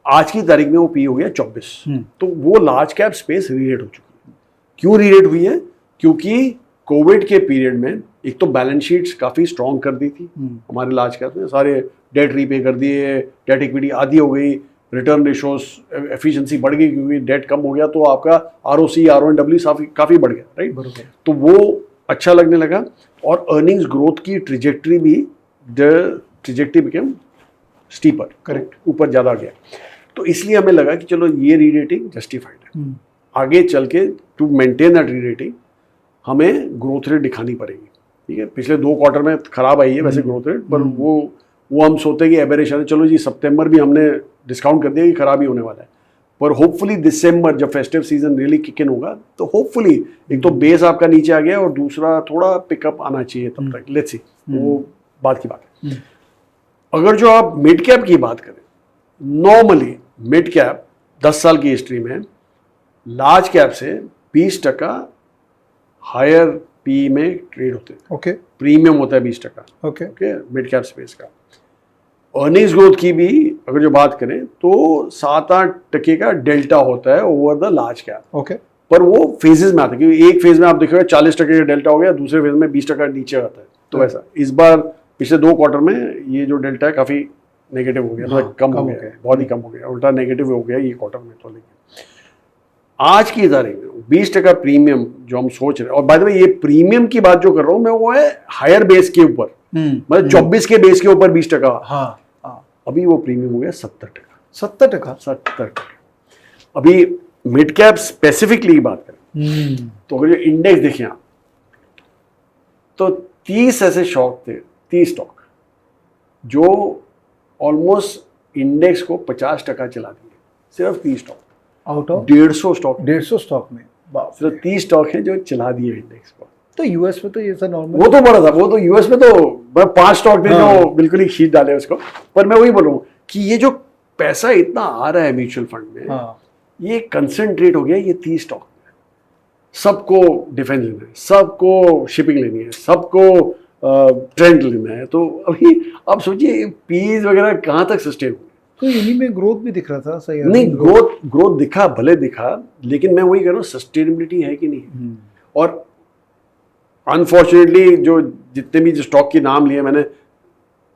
आज की तारीख में वो PE हो गया 24। तो वो लार्ज कैप स्पेस रीरेट हो चुकी है। क्यों रीरेट हुई है? क्योंकि कोविड के पीरियड में एक तो बैलेंस शीट्स काफी स्ट्रॉन्ग कर दी थी हमारे लार्ज कैप में, सारे डेट रीपे कर दिए, डेट इक्विटी आधी हो गई, रिटर्न रेशोस एफिशिएंसी बढ़ गई क्योंकि डेट कम हो गया, तो आपका ROC RONW काफी बढ़ गया, राइट। तो वो अच्छा लगने लगा, और अर्निंग्स ग्रोथ की ट्रिजेक्टरी भी, the trajectory became steeper, correct, ऊपर ज्यादा गया। तो इसलिए हमें लगा कि चलो ये रीरेटिंग जस्टिफाइड है। आगे चल के टू मेंटेन दैट रीरेटिंग हमें ग्रोथ रेट दिखानी पड़ेगी, ठीक है। पिछले 2 क्वार्टर में खराब आई है वैसे ग्रोथ रेट, पर वो हम सोचते हैं कि एबेरेशन है। चलो जी सितंबर भी हमने डिस्काउंट कर दिया कि खराब ही होने वाला है, पर होपफुली दिसंबर जब festive season really kick in होगा, तो होपफुली एक तो बेस आपका नीचे आ गया और दूसरा थोड़ा पिकअप आना चाहिए तब तक। Let's see. वो बात की बात है। अगर जो आप मिड कैप की बात करें, नॉर्मली मिड कैप 10 साल की हिस्ट्री में लार्ज कैप से 20% हायर पी में ट्रेड होते हैं। ओके, प्रीमियम होता है 20%। Okay, okay, mid cap space का। अर्निंग्स ग्रोथ की भी अगर जो बात करें तो 7-8% का डेल्टा होता है over the large cap. Okay, पर वो फेजेस में आता है, क्योंकि एक फेज में आप देखोगे 40% का डेल्टा हो गया, दूसरे फेज में 20% नीचे आता है। तो ऐसा इस बार पिछले 2 क्वार्टर में ये जो डेल्टा है काफी नेगेटिव हो गया, मतलब कम हो गया, बहुत ही कम हो गया, उल्टा नेगेटिव हो गया ये क्वार्टर में। तो लेकिन आज की तारीख में 20% प्रीमियम जो हम सोच रहे हैं, और बाय द वे ये प्रीमियम की बात जो कर रहा हूं मैं वो है हायर बेस के ऊपर, मतलब 24 के बेस के ऊपर 20%। हाँ, अभी वो प्रीमियम हो गया 70%। 70%। अभी मिड कैप स्पेसिफिकली की बात करें तो अगर जो इंडेक्स देखें आप, तो 30 ऐसे स्टॉक थे, 30 स्टॉक जो ऑलमोस्ट इंडेक्स को 50% चला दिए। सिर्फ 30 stock out of 150 stock, 150 stock में। सिर्फ 30 स्टॉक हैं जो चला दिए इंडेक्स को। तो यूएस में तो ये सब नॉर्मल, वो तो बड़ा था, वो तो यूएस में तो 5 स्टॉक थे जो बिल्कुल ही खींच डाले उसको। पर मैं वही बोल रहा हूँ कि ये जो पैसा इतना आ रहा है म्यूचुअल फंड में, ये कंसंट्रेट हो गया ये 30 स्टॉक में। सबको डिफेंस लेना है, सबको शिपिंग लेनी है, सबको ट्रेंड लेना है। तो अभी आप सोचिए पीज वगैरह कहाँ तक सस्टेन होंगे। तो इन्हीं में ग्रोथ भी दिख रहा था सही। नहीं, ग्रोथ दिखा, भले दिखा, लेकिन मैं वही कह रहा हूँ सस्टेनेबिलिटी है कि नहीं। और अनफॉर्चुनेटली जो जितने भी जो स्टॉक के नाम लिए मैंने,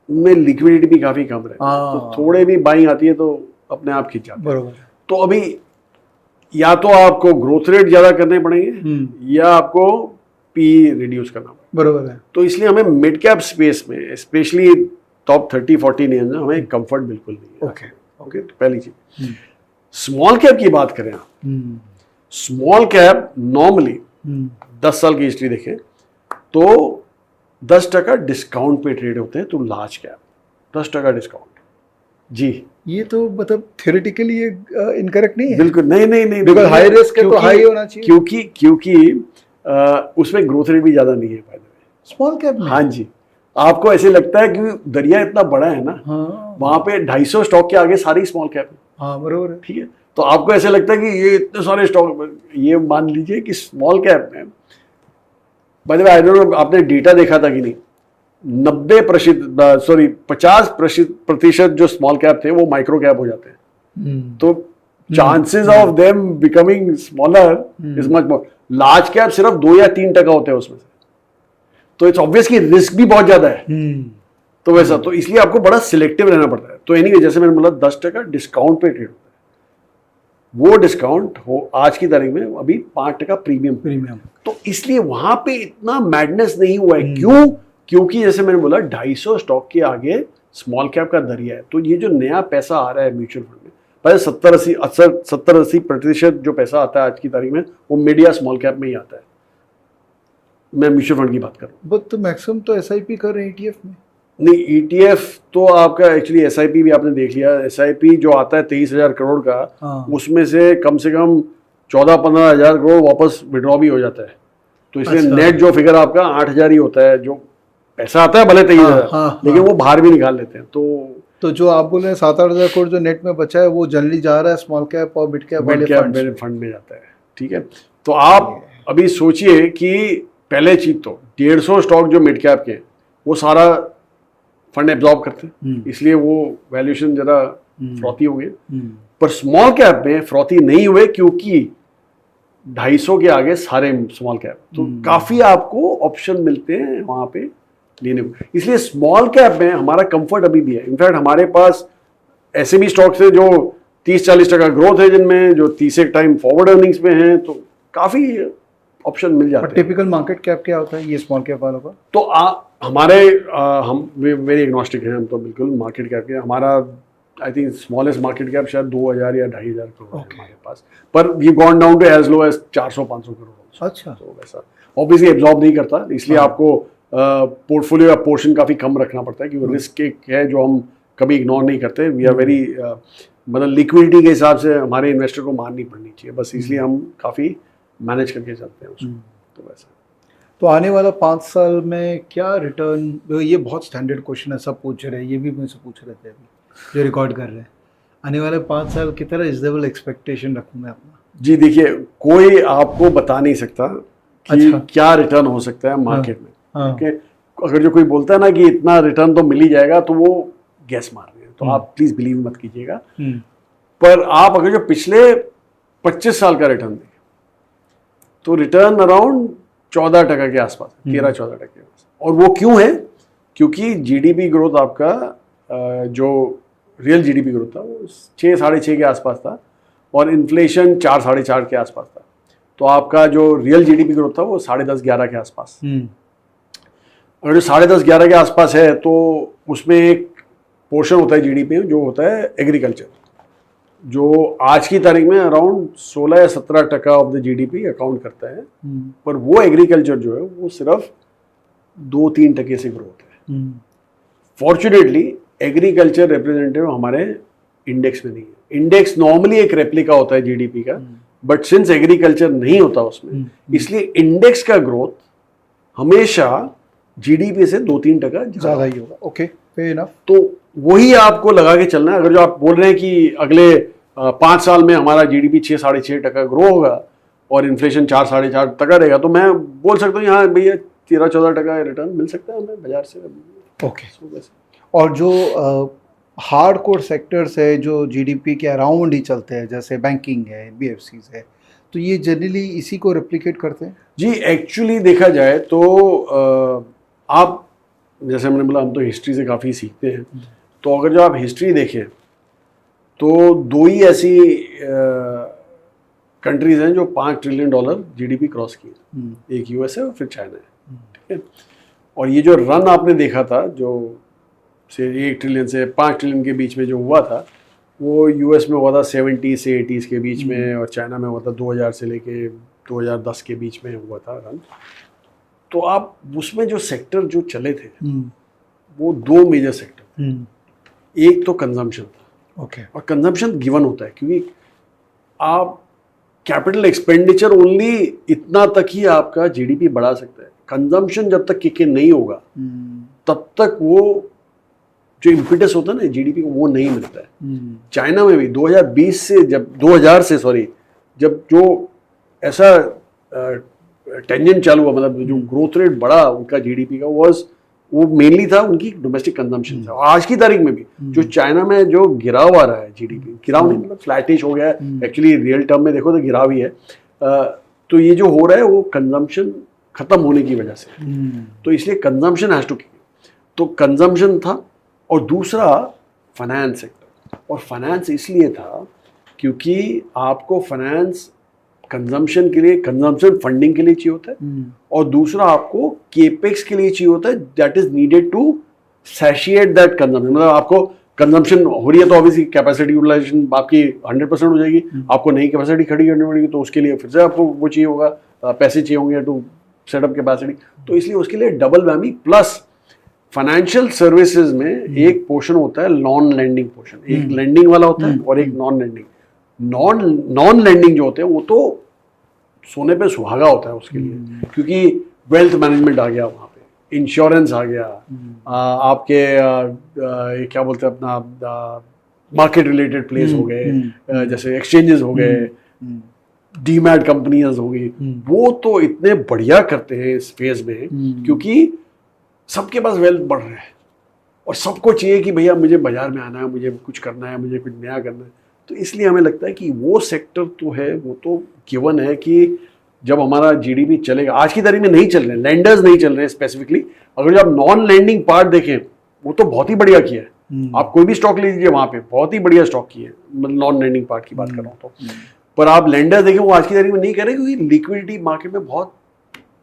उनमें लिक्विडिटी भी काफी कम रहे, तो थोड़े भी बाइंग आती है तो अपने आप खींच जाते हैं। तो अभी या तो आपको ग्रोथ रेट ज्यादा करने पड़ेंगे या आपको पी रिड्यूस करना पड़ेगा। बरोबर है। तो इसलिए हमें मिड कैप स्पेस में स्पेशली टॉप 30-40 नहीं है, हमें कंफर्ट बिल्कुल नहीं है। ओके, तो पहली चीज। स्मॉल कैप की बात करें आप, स्मॉल कैप नॉर्मली 10 साल की हिस्ट्री देखें तो 10% डिस्काउंट पे ट्रेड होते हैं। तो लार्ज कैप 10% डिस्काउंट जी, ये तो मतलब थ्योरेटिकली ये इनकरेक्ट नहीं है। बिल्कुल नहीं, बिकॉज़ हाई रिस्क है तो हाई होना चाहिए। क्योंकि उसमें ग्रोथ रेट भी ज्यादा नहीं है फायदे में स्मॉल कैप में। हाँ जी, आपको ऐसे लगता है कि दरिया इतना बड़ा है ना, वहां पे 250 स्टॉक के आगे सारी स्मॉल कैप है। हाँ, बरोबर है। ठीक है, तो आपको ऐसे लगता है कि ये इतने सारे स्टॉक, ये मान लीजिए कि स्मॉल कैप में, by the way I don't know आपने डेटा देखा था कि नहीं, 50% जो स्मॉल कैप थे वो माइक्रो कैप हो जाते हैं। तो chances of them becoming smaller is much more. Large cap सिर्फ 2 या 3% होते हैं उसमें से, तो इट्स ऑब्वियस कि रिस्क भी बहुत ज्यादा है। तो वैसा, तो इसलिए आपको बड़ा सिलेक्टिव रहना पड़ता है। तो एनीवे, जैसे मैंने बोला 10% डिस्काउंट पे ट्रेड होता है, वो डिस्काउंट हो आज की तारीख में अभी 5% प्रीमियम। तो इसलिए वहां पे इतना मैडनेस नहीं हुआ है। क्यों? क्योंकि जैसे मैंने बोला 250 स्टॉक के आगे स्मॉल कैप का दरिया है। तो ये जो नया पैसा आ रहा है म्यूचुअल फंड में, पहले 70-80% जो पैसा आता है आज की तारीख में वो मिड या स्मॉल कैप में ही आता है। मैं म्यूचुअल फंड की बात कर रहा हूँ। बट तो मैक्सिमम तो एसआईपी कर रहे हैं ईटीएफ में। नहीं, ईटीएफ तो आपका एक्चुअली एसआईपी भी आपने देख लिया। एसआईपी जो आता है 23,000 करोड़ का, उसमें से कम 14-15 हजार करोड़ वापस विड्रॉ भी हो जाता है। तो इसलिए नेट जो फिगर आपका 8,000 ही होता है। जो पैसा आता है भले 23,000, लेकिन वो बाहर भी निकाल लेते हैं। तो जो आप बोल रहे हैं 7-8 हजार करोड़ जो नेट में बचा है वो जनरली जा रहा है स्मॉल कैप और मिड कैप फंड में जाता है। ठीक है, तो आप अभी सोचिए कि पहले चीज तो 150 स्टॉक जो मिड कैप के वो सारा फंड एब्जॉर्ब करते हैं, इसलिए वो वैल्यूएशन जरा फ्रॉती हो गए। पर स्मॉल कैप में फ्रॉती नहीं हुए क्योंकि 250 के आगे सारे स्मॉल कैप, तो काफी आपको ऑप्शन मिलते हैं वहां पे लेने को। इसलिए स्मॉल कैप में हमारा कंफर्ट अभी भी है। इनफैक्ट हमारे पास ऐसे भी स्टॉक्स है जो 30-40% ग्रोथ है, जिनमें जो 30 टाइम फॉरवर्ड अर्निंग्स में है, तो काफी ऑप्शन मिल जाते हैं। टिपिकल मार्केट कैप क्या होता है ये स्मॉल कैप वालों का? तो हम वेरी एग्नोस्टिक हैं हम, तो बिल्कुल मार्केट कैप के हमारा I think smallest market cap शायद 2,000 या 2,500 करोड़ है हमारे पास। पर we gone down to as low as 400-500 crore. अच्छा, तो वैसा ऑब्वियसली एब्जॉर्ब नहीं करता, इसलिए आपको पोर्टफोलियो या पोर्शन काफी कम रखना पड़ता है, क्योंकि रिस्क एक है जो हम कभी इग्नोर नहीं करते। वी आर वेरी मतलब लिक्विडिटी के हिसाब से हमारे इन्वेस्टर को मार नहीं पड़नी चाहिए, बस इसलिए हम काफी मैनेज करके चलते हैं उसको। तो वैसा तो आने वाला 5 साल में क्या रिटर्न, ये बहुत स्टैंडर्ड क्वेश्चन है, सब पूछ रहे हैं, ये भी मुझसे पूछ रहे थे अभी जो रिकॉर्ड कर रहे हैं, आने वाले 5 साल की तरह रिजनेबल एक्सपेक्टेशन रखूँ मैं अपना? जी देखिए, कोई आपको बता नहीं सकता कि अच्छा। क्या रिटर्न हो सकता है मार्केट में। हाँ। ओके, अगर जो कोई बोलता है ना कि इतना रिटर्न तो मिल ही जाएगा, तो वो गैस मार रहे हैं, तो आप प्लीज बिलीव मत कीजिएगा। पर आप अगर जो पिछले 25 साल का रिटर्न देखें तो रिटर्न अराउंड 14% के आसपास, 13-14% के आसपास। और वो क्यों है? क्योंकि जीडीपी ग्रोथ आपका जो रियल जीडीपी ग्रोथ था वो 6-6.5 के आसपास था, और इन्फ्लेशन 4-4.5 के आसपास था। तो आपका जो रियल जीडीपी ग्रोथ था वो 10.5-11 के आसपास। अगर जो 10.5-11 के आसपास है तो उसमें एक पोर्शन होता है जीडीपी में जो होता है एग्रीकल्चर, जो आज की तारीख में अराउंड 16 या 17% ऑफ द जीडीपी अकाउंट करता है। पर वो एग्रीकल्चर जो है वो सिर्फ 2-3% से ग्रो होता है। फॉर्चुनेटली एग्रीकल्चर रिप्रेजेंटेटिव हमारे इंडेक्स में नहीं है। इंडेक्स नॉर्मली एक रेप्लिका होता है जीडीपी का, बट सिंस एग्रीकल्चर नहीं होता उसमें, इसलिए इंडेक्स का ग्रोथ हमेशा जीडीपी से 2-3% ज़्यादा ही होगा। Okay, fair enough. तो वही आपको लगा के चलना है। अगर जो आप बोल रहे हैं कि अगले 5 साल में हमारा जीडीपी 6-6.5% ग्रो होगा और इन्फ्लेशन 4-4.5% रहेगा, तो मैं बोल सकता हूँ हाँ भैया 13-14% रिटर्न मिल सकता है हमें बाजार से। ओके। और जो हार्ड कोर सेक्टर्स है जो जीडीपी के अराउंड ही चलते हैं, जैसे बैंकिंग है, बीएफसीज है, तो ये जनरली इसी को रेप्लिकेट करते हैं? जी, एक्चुअली देखा जाए तो आप जैसे हमने बोला, हम तो हिस्ट्री से काफ़ी सीखते हैं। तो अगर जो आप हिस्ट्री देखें तो 2 ही ऐसी कंट्रीज हैं जो $5 ट्रिलियन जीडीपी क्रॉस किए। एक यूएस है और फिर चाइना है। ठीक है, और ये जो रन आपने देखा था जो से 1 ट्रिलियन से 5 ट्रिलियन के बीच में जो हुआ था, वो यूएस में हुआ था 70 से 80s के बीच में, और चाइना में हुआ था 2000 से लेके 2010 के बीच में हुआ था रन। तो आप उसमें जो सेक्टर जो चले थे वो 2 मेजर सेक्टर। एक तो कंजम्पशन था। ओके। और कंजम्पशन गिवन होता है क्योंकि आप कैपिटल एक्सपेंडिचर ओनली इतना तक ही आपका जीडीपी बढ़ा सकता है। कंजम्पशन जब तक किक इन नहीं होगा तब तक वो जो इम्पिटस होता है ना जीडीपी को, वो नहीं मिलता है। चाइना में भी 2020 से जब जो ऐसा टेंजेंट चालू हुआ, मतलब जो ग्रोथ रेट बढ़ा उनका जीडीपी का, वो मेनली था उनकी डोमेस्टिक कंजम्पशन था। आज की तारीख में भी जो चाइना में जो गिराव आ रहा है जीडीपी, गिराव नहीं मतलब फ्लैटिश हो गया है, एक्चुअली रियल टर्म में देखो तो गिराव ही है। तो ये जो हो रहा है वो कंजम्पशन खत्म होने की वजह से। तो इसलिए कंजम्पशन हैज टू किक। तो कंजम्पशन था, और दूसरा फाइनेंस सेक्टर। और फाइनेंस इसलिए था क्योंकि आपको फाइनेंस कंजम्पशन के लिए, कंजम्पशन फंडिंग के लिए चाहिए होता है, और दूसरा आपको केपेक्स के लिए चाहिए होता है, that is needed to satiate that consumption. मतलब आपको कंजम्पशन हो रही है तो ऑब्वियसली कैपेसिटी यूटिलाइजेशन आपकी 100% हो जाएगी। आपको नई कैपेसिटी खड़ी करनी पड़ेगी तो उसके लिए फिर से आपको वो चाहिए होगा, पैसे चाहिए होंगे टू सेटअप कैपेसिटी। तो इसलिए उसके लिए double whammy. Plus financial services में एक पोर्शन होता है नॉन लेंडिंग पोर्शन, एक लेंडिंग वाला होता है और एक नॉन लेंडिंग। नॉन लेंडिंग जो होते हैं वो तो सोने पे सुहागा होता है उसके लिए, क्योंकि वेल्थ मैनेजमेंट आ गया वहाँ पे, इंश्योरेंस आ गया, आपके क्या बोलते हैं अपना मार्केट रिलेटेड प्लेस हो गए, जैसे एक्सचेंजेस हो गए, डीमैट कंपनीज हो गई। वो तो इतने बढ़िया करते हैं इस फेज में क्योंकि सबके पास वेल्थ बढ़ रहा है और सबको चाहिए कि भैया मुझे बाजार में आना है, मुझे कुछ करना है, मुझे कुछ नया करना है। तो इसलिए हमें लगता है कि वो सेक्टर तो है, वो तो गिवन है कि जब हमारा जीडीपी चलेगा। आज की तारीख में नहीं चल रहे, लैंडर्स नहीं चल रहे स्पेसिफिकली। अगर जब नॉन लैंडिंग पार्ट देखें वो तो बहुत ही बढ़िया किया है। आप कोई भी स्टॉक ले लीजिए वहाँ पे बहुत ही बढ़िया स्टॉक किए है, मतलब नॉन लैंडिंग पार्ट की बात कर रहा हूँ तो। पर आप लैंडर देखें वो आज की तारीख में नहीं कर रहे क्योंकि लिक्विडिटी मार्केट में बहुत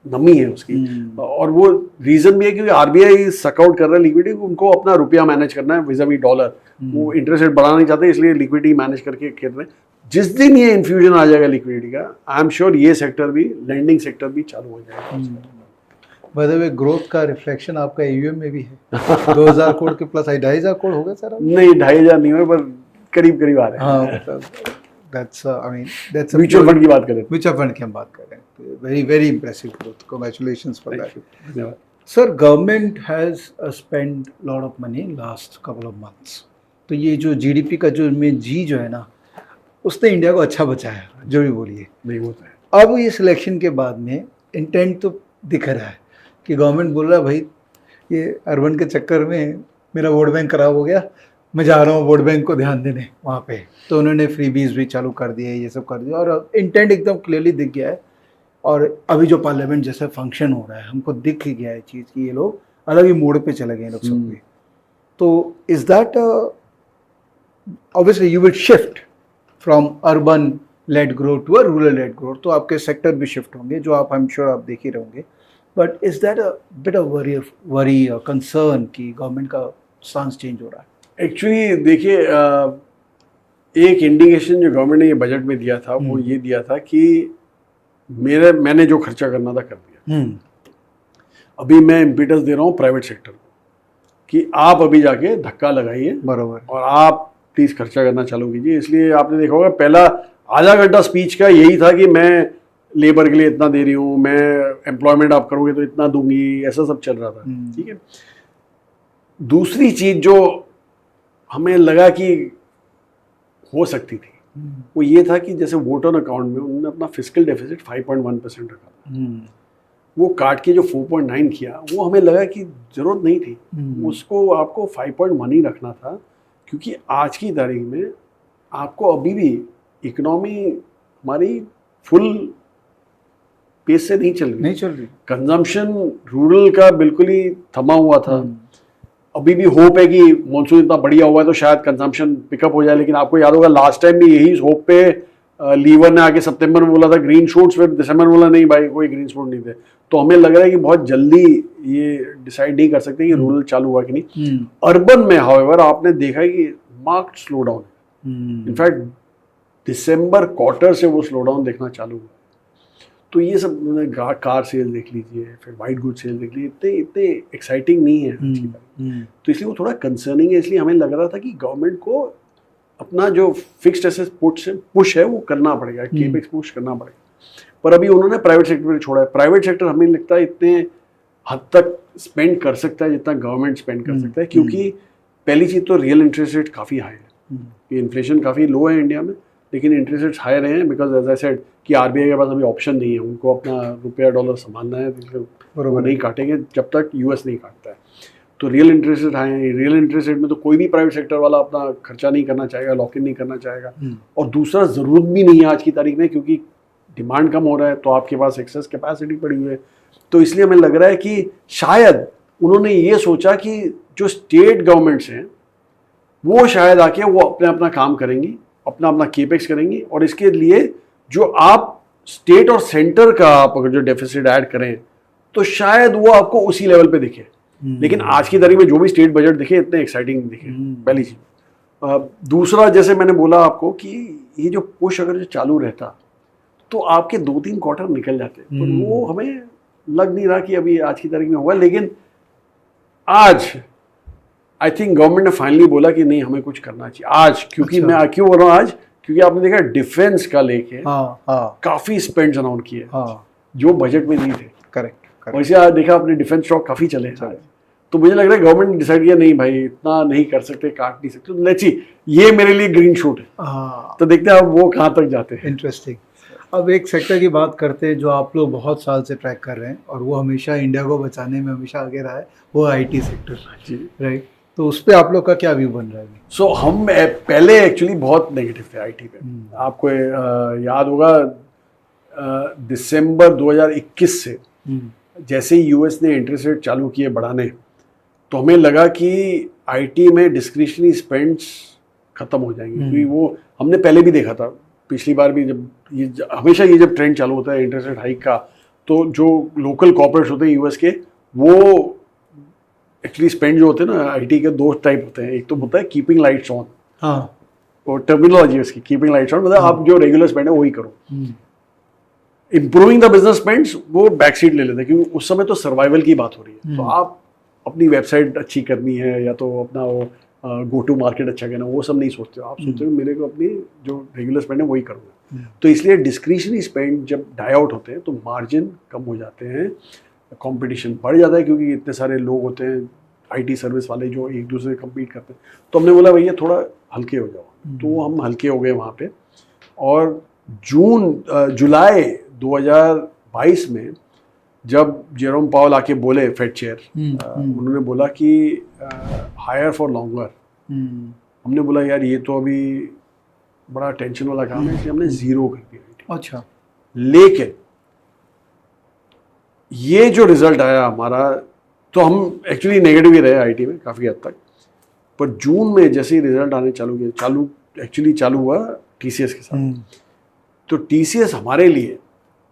नमी है उसकी। और वो रीजन भी है क्योंकि आरबीआई सकआउट कर रहा है लिक्विडिटी, उनको अपना रुपया मैनेज करना है विज़ावी डॉलर। वो इंटरेस्ट रेट बढ़ाना नहीं चाहते, इसलिए लिक्विडिटी मैनेज करके खेल रहे हैं। जिस दिन ये इन्फ्यूजन आ जाएगा लिक्विडिटी का, आई एम श्योर ये सेक्टर भी, लैंडिंग सेक्टर भी चालू हो जाएगा। बाय द वे ग्रोथ का रिफ्लेक्शन आपका एयूएम में भी है। 2000 करोड़ के प्लस 2500 करोड़ हो गए सर? नहीं 2500 नहीं हुए, पर करीब करीब आ रहे हैं। हाँ, that's I mean that's mutual fund की बात करें, म्यूचुअल फंड की हम बात कर रहे हैं। Very very impressive growth, congratulations for that. धन्यवाद। Sir, government has spend lot of money last couple of months, तो ये जो जीडीपी का जो में जी जो है ना, उसने इंडिया को अच्छा बचाया, जो भी बोलिए। नहीं होता है। अब ये सिलेक्शन के बाद में इंटेंट तो दिख रहा है कि गवर्नमेंट बोल रहा है भाई ये अर्बन के चक्कर में मेरा वोट बैंक खराब हो गया, मैं जा रहा हूँ वोट बैंक को ध्यान देने वहाँ पे। तो उन्होंने फ्रीबीज भी चालू कर दिए, ये सब कर दिया, और इंटेंट एकदम क्लियरली दिख गया है। और अभी जो पार्लियामेंट जैसा फंक्शन हो रहा है, हमको दिख ही गया है चीज़ कि ये लोग अलग ही मोड पे चले गए लोग सब भी। तो is that obviously you will shift from urban led growth to a rural led growth, तो आपके सेक्टर भी शिफ्ट होंगे, जो आप आई एम श्योर आप देख ही रहोगे। But is that a bit of worry concern कि गवर्नमेंट का स्टांस चेंज हो रहा है? एक्चुअली देखिए, एक इंडिकेशन जो गवर्नमेंट ने ये बजट में दिया था वो ये दिया था कि मैंने जो खर्चा करना था कर दिया। अभी मैं इम्पीटस दे रहा हूँ प्राइवेट सेक्टर को कि आप अभी जाके धक्का लगाइए, बराबर, और आप प्लीज खर्चा करना चालू कीजिए। इसलिए आपने देखा होगा पहला आधा घंटा स्पीच का यही था कि मैं लेबर के लिए इतना दे रही हूँ, मैं एम्प्लॉयमेंट आप करोगे तो इतना दूंगी, ऐसा सब चल रहा था। ठीक है। दूसरी चीज जो हमें लगा कि हो सकती थी वो ये था कि जैसे वोट ऑन अकाउंट में उन्होंने अपना फिस्कल डेफिसिट 5.1% रखा था, वो काट के जो 4.9 किया, वो हमें लगा कि जरूरत नहीं थी, उसको आपको 5.1 ही रखना था, क्योंकि आज की तारीख में आपको अभी भी इकोनॉमी हमारी फुल पेस से नहीं चल रही। कंजम्पशन रूरल का बिल्कुल ही थमा हुआ था। अभी भी होप है कि मॉनसून इतना बढ़िया हुआ है तो शायद कंजम्पशन पिकअप हो जाए, लेकिन आपको याद होगा लास्ट टाइम भी यही होप पे लीवर ने आके सितंबर में बोला था ग्रीन शूट्स, फिर दिसंबर में बोला नहीं भाई कोई ग्रीन शूट नहीं थे। तो हमें लग रहा है कि बहुत जल्दी ये डिसाइड नहीं कर सकते कि रूरल चालू हुआ कि नहीं। अर्बन में हाउएवर आपने देखा है कि मार्क्ड स्लो डाउन है। इनफैक्ट दिसंबर क्वार्टर से वो स्लो डाउन देखना चालू हुआ। तो ये सब कार सेल देख लीजिए, फिर वाइट गुड सेल देख लीजिए, इतने एक्साइटिंग नहीं है आज की तारीख। तो इसलिए वो थोड़ा कंसर्निंग है। इसलिए हमें लग रहा था कि गवर्नमेंट को अपना जो फिक्स्ड एसेट पुश है वो करना पड़ेगा, केपेक्स पुश करना पड़ेगा। पर अभी उन्होंने प्राइवेट सेक्टर पे छोड़ा है। प्राइवेट सेक्टर हमें लगता है इतने हद तक स्पेंड कर सकता है जितना गवर्नमेंट स्पेंड कर सकता है, क्योंकि पहली चीज तो रियल इंटरेस्ट रेट काफ़ी हाई है। इन्फ्लेशन काफ़ी लो है इंडिया में, लेकिन इंटरेस्ट रेट्स हाई रहे हैं बिकॉज एज आई सेड कि आरबीआई के पास अभी ऑप्शन नहीं है, उनको अपना रुपया डॉलर संभालना है, वो नहीं काटेंगे जब तक यूएस नहीं काटता है। तो रियल इंटरेस्ट रेट हाई है। रियल इंटरेस्ट रेट में तो कोई भी प्राइवेट सेक्टर वाला अपना खर्चा नहीं करना चाहेगा, लॉक इन नहीं करना चाहेगा। और दूसरा ज़रूरत भी नहीं है आज की तारीख में, क्योंकि डिमांड कम हो रहा है तो आपके पास एक्सेस कैपेसिटी पड़ी हुई है। तो इसलिए हमें लग रहा है कि शायद उन्होंने ये सोचा कि जो स्टेट गवर्नमेंट्स हैं वो शायद आके वो अपना अपना काम करेंगी, अपना अपना केपेक्स करेंगी, और इसके लिए जो आप स्टेट और सेंटर का आप अगर जो डेफिसिट ऐड करें तो शायद वो आपको उसी लेवल पे दिखे। लेकिन आज की तारीख में जो भी स्टेट बजट दिखे इतने एक्साइटिंग दिखे, पहली चीज। दूसरा, जैसे मैंने बोला आपको कि ये जो पुश अगर जो चालू रहता तो आपके 2-3 क्वार्टर निकल जाते, तो वो हमें लग नहीं रहा कि अभी आज की तारीख में हुआ। लेकिन आज आई थिंक गवर्नमेंट ने फाइनली बोला कि नहीं हमें कुछ करना चाहिए आज, क्योंकि मैं क्यों बोल रहा हूँ आज, क्योंकि आपने देखा डिफेंस का लेके काफी स्पेंड्स अनाउंस किए जो बजट में नहीं थे। करेक्ट। वैसे आज देखा आपने डिफेंस स्टॉक काफी चले हैं। तो मुझे लग रहा है गवर्नमेंट ने डिसाइड किया नहीं भाई इतना नहीं कर सकते, काट नहीं सकते, तो लेट्स सी, ये मेरे लिए ग्रीन शूट है। तो देखते हैं अब वो कहाँ तक जाते हैं। इंटरेस्टिंग। अब एक सेक्टर की बात करते हैं जो आप लोग बहुत साल से ट्रैक कर रहे हैं और वो हमेशा इंडिया को बचाने में हमेशा आगे रहा है, वो आईटी सेक्टर, राइट? तो उस पर आप लोग का क्या व्यू बन रहा है? सो हम पहले एक्चुअली बहुत नेगेटिव थे आईटी पे। आपको याद होगा दिसंबर 2021 से जैसे ही यूएस ने इंटरेस्ट रेट चालू किए बढ़ाने, तो हमें लगा कि आईटी में डिस्क्रिशनरी स्पेंड्स खत्म हो जाएंगे, क्योंकि वो हमने पहले भी देखा था, पिछली बार भी जब हमेशा ये जब ट्रेंड चालू होता है इंटरेस्ट रेट हाइक का, तो जो लोकल कॉर्पोरेट्स होते हैं यूएस के, वो एक्चुअली स्पेंड जो होते हैं ना आईटी के दो टाइप होते हैं। एक तो होता है कीपिंग लाइट्स ऑन, और टर्मिनोलॉजी उसकी कीपिंग लाइट्स ऑन मतलब आप जो रेगुलर स्पेंड है वही करो। इम्प्रूविंग द बिजनेस स्पेंड्स वो बैक सीट ले लेते हैं, क्योंकि उस समय तो सर्वाइवल की बात हो रही है। तो आप अपनी वेबसाइट अच्छी करनी है या तो अपना वो गो टू मार्केट अच्छा करना, वो सब नहीं सोचते हो। आप सोचते हो मेरे को अपनी जो रेगुलर स्पेंड है वही करूँगा। तो इसलिए डिस्क्रिशनरी स्पेंड जब डाई आउट होते हैं तो मार्जिन कम हो जाते हैं, कंपटीशन बढ़ जाता है, क्योंकि इतने सारे लोग होते हैं आईटी सर्विस वाले जो एक दूसरे से कम्पीट करते हैं। तो हमने बोला भैया थोड़ा हल्के हो जाओ, तो हम हल्के हो गए वहाँ पे। और जुलाई 2022 में जब जेरोम पावल आके बोले, फेड चेयर, उन्होंने बोला कि हायर फॉर लॉन्गर, हमने बोला यार ये तो अभी बड़ा टेंशन वाला काम है, इसलिए हमने जीरो कर दिया। अच्छा। लेकिन ये जो रिजल्ट आया हमारा, तो हम एक्चुअली नेगेटिव ही रहे आईटी में काफ़ी हद तक, पर जून में जैसे ही रिजल्ट आने चालू हुआ टीसीएस के साथ। तो टीसीएस हमारे लिए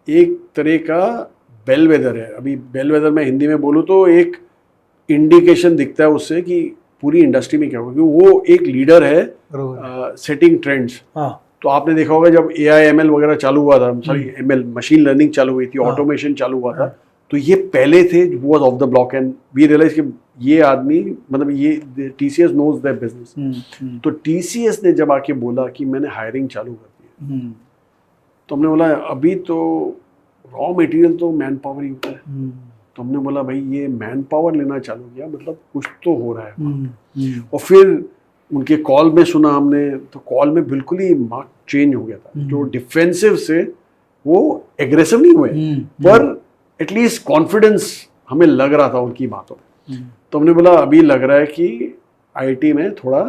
एक तरह का बेलवेदर है। अभी बेलवेदर में हिंदी में बोलूँ तो एक इंडिकेशन दिखता है उससे कि पूरी इंडस्ट्री में क्या होगा, क्योंकि वो एक लीडर है सेटिंग ट्रेंड्स। तो आपने देखा होगा जब AI/ML वगैरह चालू हुआ था, सॉरी ML मशीन लर्निंग चालू हुई थी, ऑटोमेशन चालू हुआ था, तो ये पहले थे, वो off the block, and we realize कि ये आदमी, मतलब ये TCS नोज देयर बिजनेस। तो TCS ने जब आके बोला कि मैंने हायरिंग चालू कर दी, तो हमने बोला अभी तो रॉ मटेरियल तो मैन पावर ही होता है। तो हमने बोला भाई ये मैन पावर लेना चालू किया, मतलब कुछ तो हो रहा है। और फिर उनके कॉल में सुना हमने, तो कॉल में बिल्कुल ही मार्क चेंज हो गया था। जो डिफेंसिव से वो एग्रेसिव नहीं हुए, पर एटलीस्ट कॉन्फिडेंस हमें लग रहा था उनकी बातों में। तो हमने बोला अभी लग रहा है कि आईटी में थोड़ा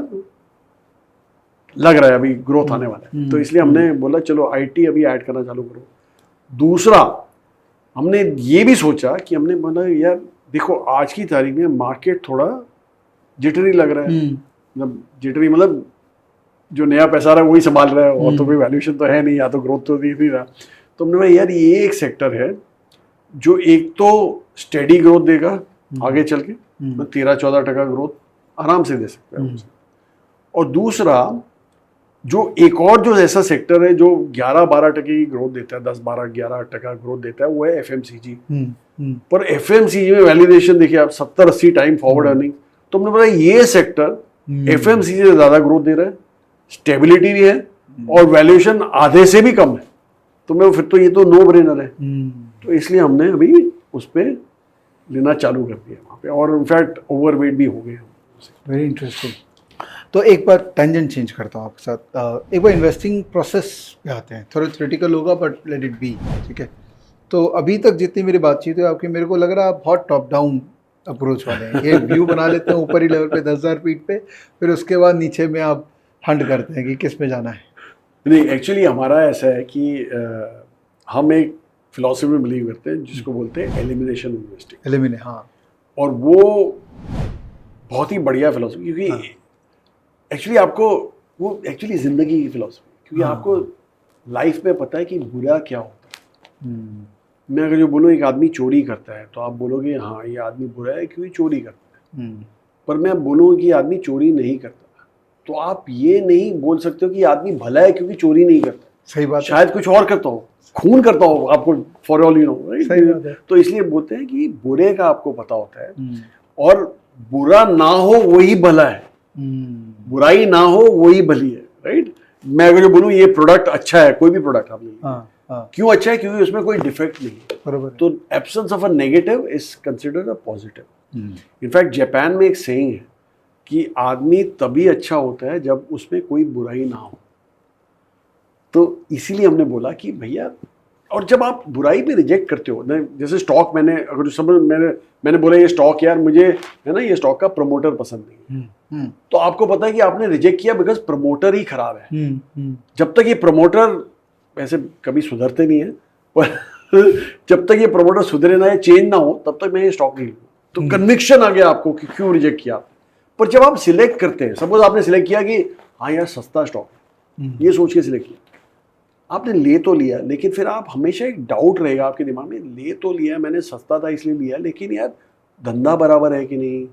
लग रहा है अभी ग्रोथ आने वाला है। तो इसलिए हमने बोला चलो आईटी अभी ऐड करना चालू करो। दूसरा हमने ये भी सोचा कि हमने बोला यार देखो आज की तारीख में मार्केट थोड़ा जिटरी लग रहा है, मतलब जिटरी मतलब जो नया पैसा आ रहा है वही संभाल रहा है, और तो कोई वैल्यूएशन तो है नहीं, या तो ग्रोथ तो दिख नहीं रहा। तो हमने बोला यार ये एक सेक्टर है जो एक तो स्टेडी ग्रोथ देगा आगे चल के, 13-14% ग्रोथ आराम से दे सकता है। और दूसरा जो एक और जो ऐसा सेक्टर है जो 11-12% की ग्रोथ देता है, 10-12-11% ग्रोथ देता है, वो है FMCG। पर FMCG में वैल्यूएशन देखिए आप 70-80 टाइम फॉरवर्ड अर्निंग। तो हमने बोला ये सेक्टर FMCG से ज्यादा ग्रोथ दे रहा है, स्टेबिलिटी भी है, और वैल्यूएशन आधे से भी कम है। तो मैं फिर तो ये तो नो ब्रेनर है। तो इसलिए हमने अभी उस पर लेना चालू कर दिया वहाँ पे, और इनफैक्ट ओवरवेट भी हो गए। Very interesting. तो एक बार टेंजेंट चेंज करता हूँ आपके साथ, एक बार इन्वेस्टिंग प्रोसेस पे आते हैं। थोड़ा थ्योरेटिकल होगा बट लेट इट बी, ठीक है। तो अभी तक जितनी मेरी बातचीत है आपकी, मेरे को लग रहा है आप बहुत टॉप डाउन अप्रोच वाले हैं। ये व्यू बना लेते हैं ऊपरी लेवल पे 10,000 फीट पे, फिर उसके बाद नीचे में आप हंट करते हैं कि किस में जाना है। नहीं, एक्चुअली हमारा ऐसा है कि हम एक फिलॉसफी में बिलीव करते हैं जिसको बोलते हैं एलिमिनेशन इन्वेस्टिंग। एलिमिनेट, हाँ। और वो बहुत ही बढ़िया फिलॉसफी, क्योंकि एक्चुअली आपको वो एक्चुअली जिंदगी की फिलॉसफी, क्योंकि आपको लाइफ में पता है कि बुरा क्या होता है। मैं अगर जो बोलूँ एक आदमी चोरी करता है तो आप बोलोगे हाँ ये आदमी बुरा है क्योंकि चोरी करता है। पर मैं बोलूँ कि आदमी चोरी नहीं करता, तो आप ये नहीं बोल सकते हो कि आदमी भला है क्योंकि चोरी नहीं करता। सही बात। शायद कुछ और करता हो, खून करता हो, आपको for all you know, right. तो इसलिए बोलते हैं कि बुरे का आपको पता होता है, और बुरा ना हो वही भला है, बुराई ना हो वही भली है, राइट। मैं अगर जो बोलूँ ये प्रोडक्ट अच्छा है, कोई भी प्रोडक्ट आप लीजिए, क्यों अच्छा है? क्योंकि उसमें कोई डिफेक्ट नहीं है, बराबर। तो absence of a negative is considered a positive. In fact Japan में एक सेइंग है कि आदमी तभी अच्छा होता है जब उसमें कोई बुराई ना हो। तो इसीलिए हमने बोला कि भैया, और जब आप बुराई पे रिजेक्ट करते हो ना, जैसे स्टॉक मैंने अगर समझ मैंने बोला ये स्टॉक यार मुझे है ना ये स्टॉक का प्रमोटर पसंद नहीं है, तो आपको पता है कि आपने रिजेक्ट किया बिकॉज प्रमोटर ही खराब है। जब तक ये प्रमोटर, वैसे कभी सुधरते नहीं है, पर जब तक ये प्रमोटर सुधरे ना या चेंज ना हो तब तक मैं ये स्टॉक नहीं लूँगा। तो कन्विक्शन आ गया आपको कि क्यों रिजेक्ट किया। पर जब आप सिलेक्ट करते हैं, सपोज आपने सिलेक्ट किया कि हाँ यार सस्ता स्टॉक है, ये सोच के सिलेक्ट किया, आपने ले तो लिया, लेकिन फिर आप हमेशा एक डाउट रहेगा आपके दिमाग में, ले तो लिया मैंने, सस्ता था इसलिए लिया, लेकिन यार धंधा बराबर है कि नहीं,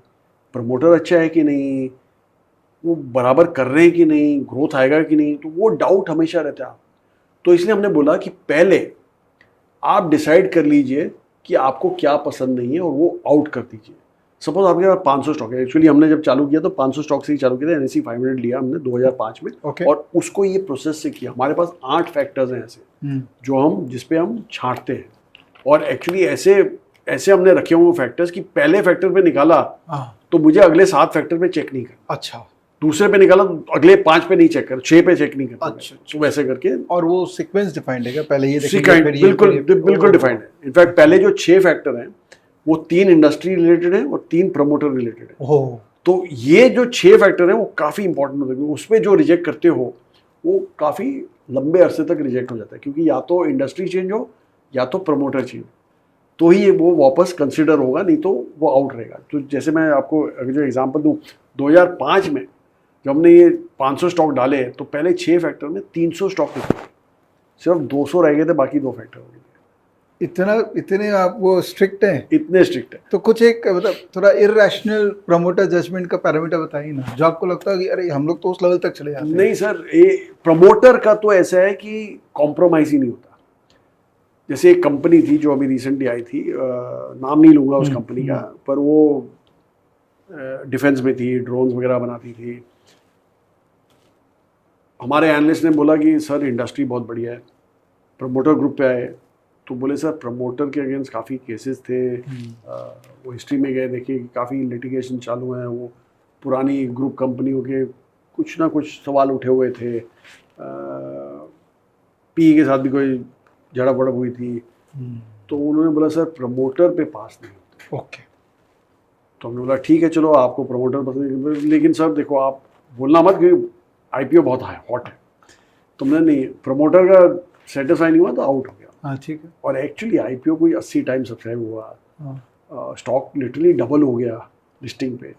प्रमोटर अच्छा है कि नहीं, वो बराबर कर रहे हैं कि नहीं, ग्रोथ आएगा कि नहीं, तो वो डाउट हमेशा रहता है। तो इसलिए हमने बोला कि पहले आप डिसाइड कर लीजिए कि आपको क्या पसंद नहीं है और वो आउट कर दीजिए। सपोज आपके पास 500 स्टॉक है, एक्चुअली हमने जब चालू किया तो 500 स्टॉक से ही चालू किया था, NSE 500 लिया हमने 2005 में। Okay. और उसको ये प्रोसेस से किया। हमारे पास 8 फैक्टर्स हैं ऐसे जो हम जिसपे हम छांटते हैं, और एक्चुअली ऐसे हमने रखे हुए फैक्टर्स कि पहले फैक्टर पे निकाला तो मुझे अगले 7 फैक्टर पे चेक नहीं करना, अच्छा, दूसरे पे निकाला तो अगले 5 पे नहीं चेक कर, 6 पे चेक नहीं करना। अच्छा, तो वैसे करके। और वो सीक्वेंस डिफाइंड है क्या? पहले ये देखेंगे, सीक्वेंस फिर ये, बिल्कुल फिर ये? बिल्कुल डिफाइंड है। इनफैक्ट पहले जो 6 फैक्टर हैं वो 3 इंडस्ट्री रिलेटेड है और 3 प्रमोटर रिलेटेड है। ओह, तो ये जो 6 फैक्टर हैं वो काफ़ी इंपॉर्टेंट होते हैं। उसमें जो रिजेक्ट करते हो वो काफ़ी लंबे अरसे तक रिजेक्ट हो जाता है, क्योंकि या तो इंडस्ट्री चेंज हो या तो प्रमोटर चेंज हो, तो ही वो वापस कंसिडर होगा, नहीं तो वो आउट रहेगा। तो जैसे मैं आपको अगर जो एग्जांपल दूं, 2005 में जब हमने ये 500 स्टॉक डाले तो पहले 6 फैक्टर में 300 स्टॉक निकले, सिर्फ 200 रह गए थे, बाकी 2 फैक्टर हो गए। इतने आप वो स्ट्रिक्ट हैं? इतने स्ट्रिक्ट है। तो कुछ एक मतलब थोड़ा इररेशनल प्रमोटर जजमेंट का पैरामीटर बताइए ना, जो आपको लगता है कि अरे हम लोग तो उस लेवल तक चले जाते हैं। नहीं सर, ये प्रमोटर का तो ऐसा है कि कॉम्प्रोमाइज ही नहीं होता। जैसे एक कंपनी थी जो अभी रिसेंटली आई थी, नाम नहीं लूंगा उस कंपनी का, पर वो डिफेंस में थी, ड्रोन्स वगैरह बनाती थी। हमारे एनालिस्ट ने बोला कि सर इंडस्ट्री बहुत बढ़िया है, प्रमोटर ग्रुप पे आए तो बोले सर प्रमोटर के अगेंस्ट काफ़ी केसेस थे, वो हिस्ट्री में गए, देखिए कि काफ़ी लिटिगेशन चालू हैं, वो पुरानी ग्रुप कंपनियों के कुछ ना कुछ सवाल उठे हुए थे, पी के साथ भी कोई झड़प वड़प हुई थी। तो उन्होंने बोला सर प्रमोटर पे पास नहीं होते। ओके, तो हमने बोला ठीक है चलो आपको प्रमोटर पसंद है, लेकिन सर देखो आप बोलना मत कि IPO बहुत हॉट है। तुमने नहीं, प्रमोटर का सेटिस्फाई नहीं हुआ तो आउट हो गया। हाँ ठीक है। और एक्चुअली IPO कोई 80 टाइम सब्सक्राइब हुआ, स्टॉक लिटरली डबल हो गया लिस्टिंग पे।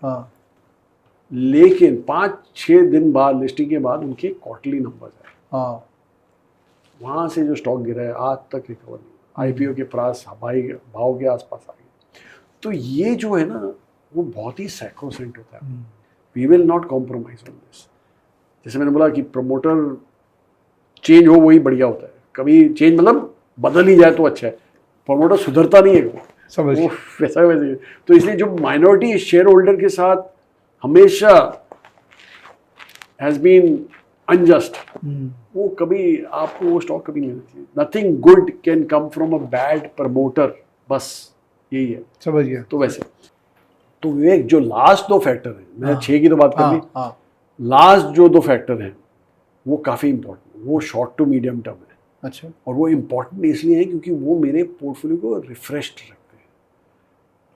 लेकिन 5-6 दिन बाद लिस्टिंग के बाद उनके क्वार्टरली नंबर्स आए, वहाँ से जो स्टॉक गिरा है आज तक रिकवर नहीं, IPO के प्राइस भाव के आसपास आ गए। तो ये जो है ना वो बहुत ही सैक्रोसेंट होता है। We will not compromise on this. जैसे मैंने बोला कि प्रमोटर चेंज हो वही बढ़िया होता है, कभी चेंज मतलब बदल ही जाए तो अच्छा है, प्रमोटर सुधरता नहीं है वो वैसा वैसे। तो इसलिए जो माइनॉरिटी शेयर होल्डर के साथ हमेशा हैज बीन अनजस्ट, वो कभी आपको वो स्टॉक कभी नहीं लेना चाहिए। Nothing good can come from a bad promoter, बस यही है। समझ गया। तो वैसे तो विवेक जो लास्ट 2 फैक्टर हैं, मैंने 6 की तो बात कर ली, लास्ट जो 2 फैक्टर हैं वो काफ़ी इंपॉर्टेंट, वो शॉर्ट टू मीडियम टर्म है। अच्छा, और वो इम्पॉर्टेंट इसलिए है क्योंकि वो मेरे पोर्टफोलियो को रिफ्रेश्ड रखते हैं।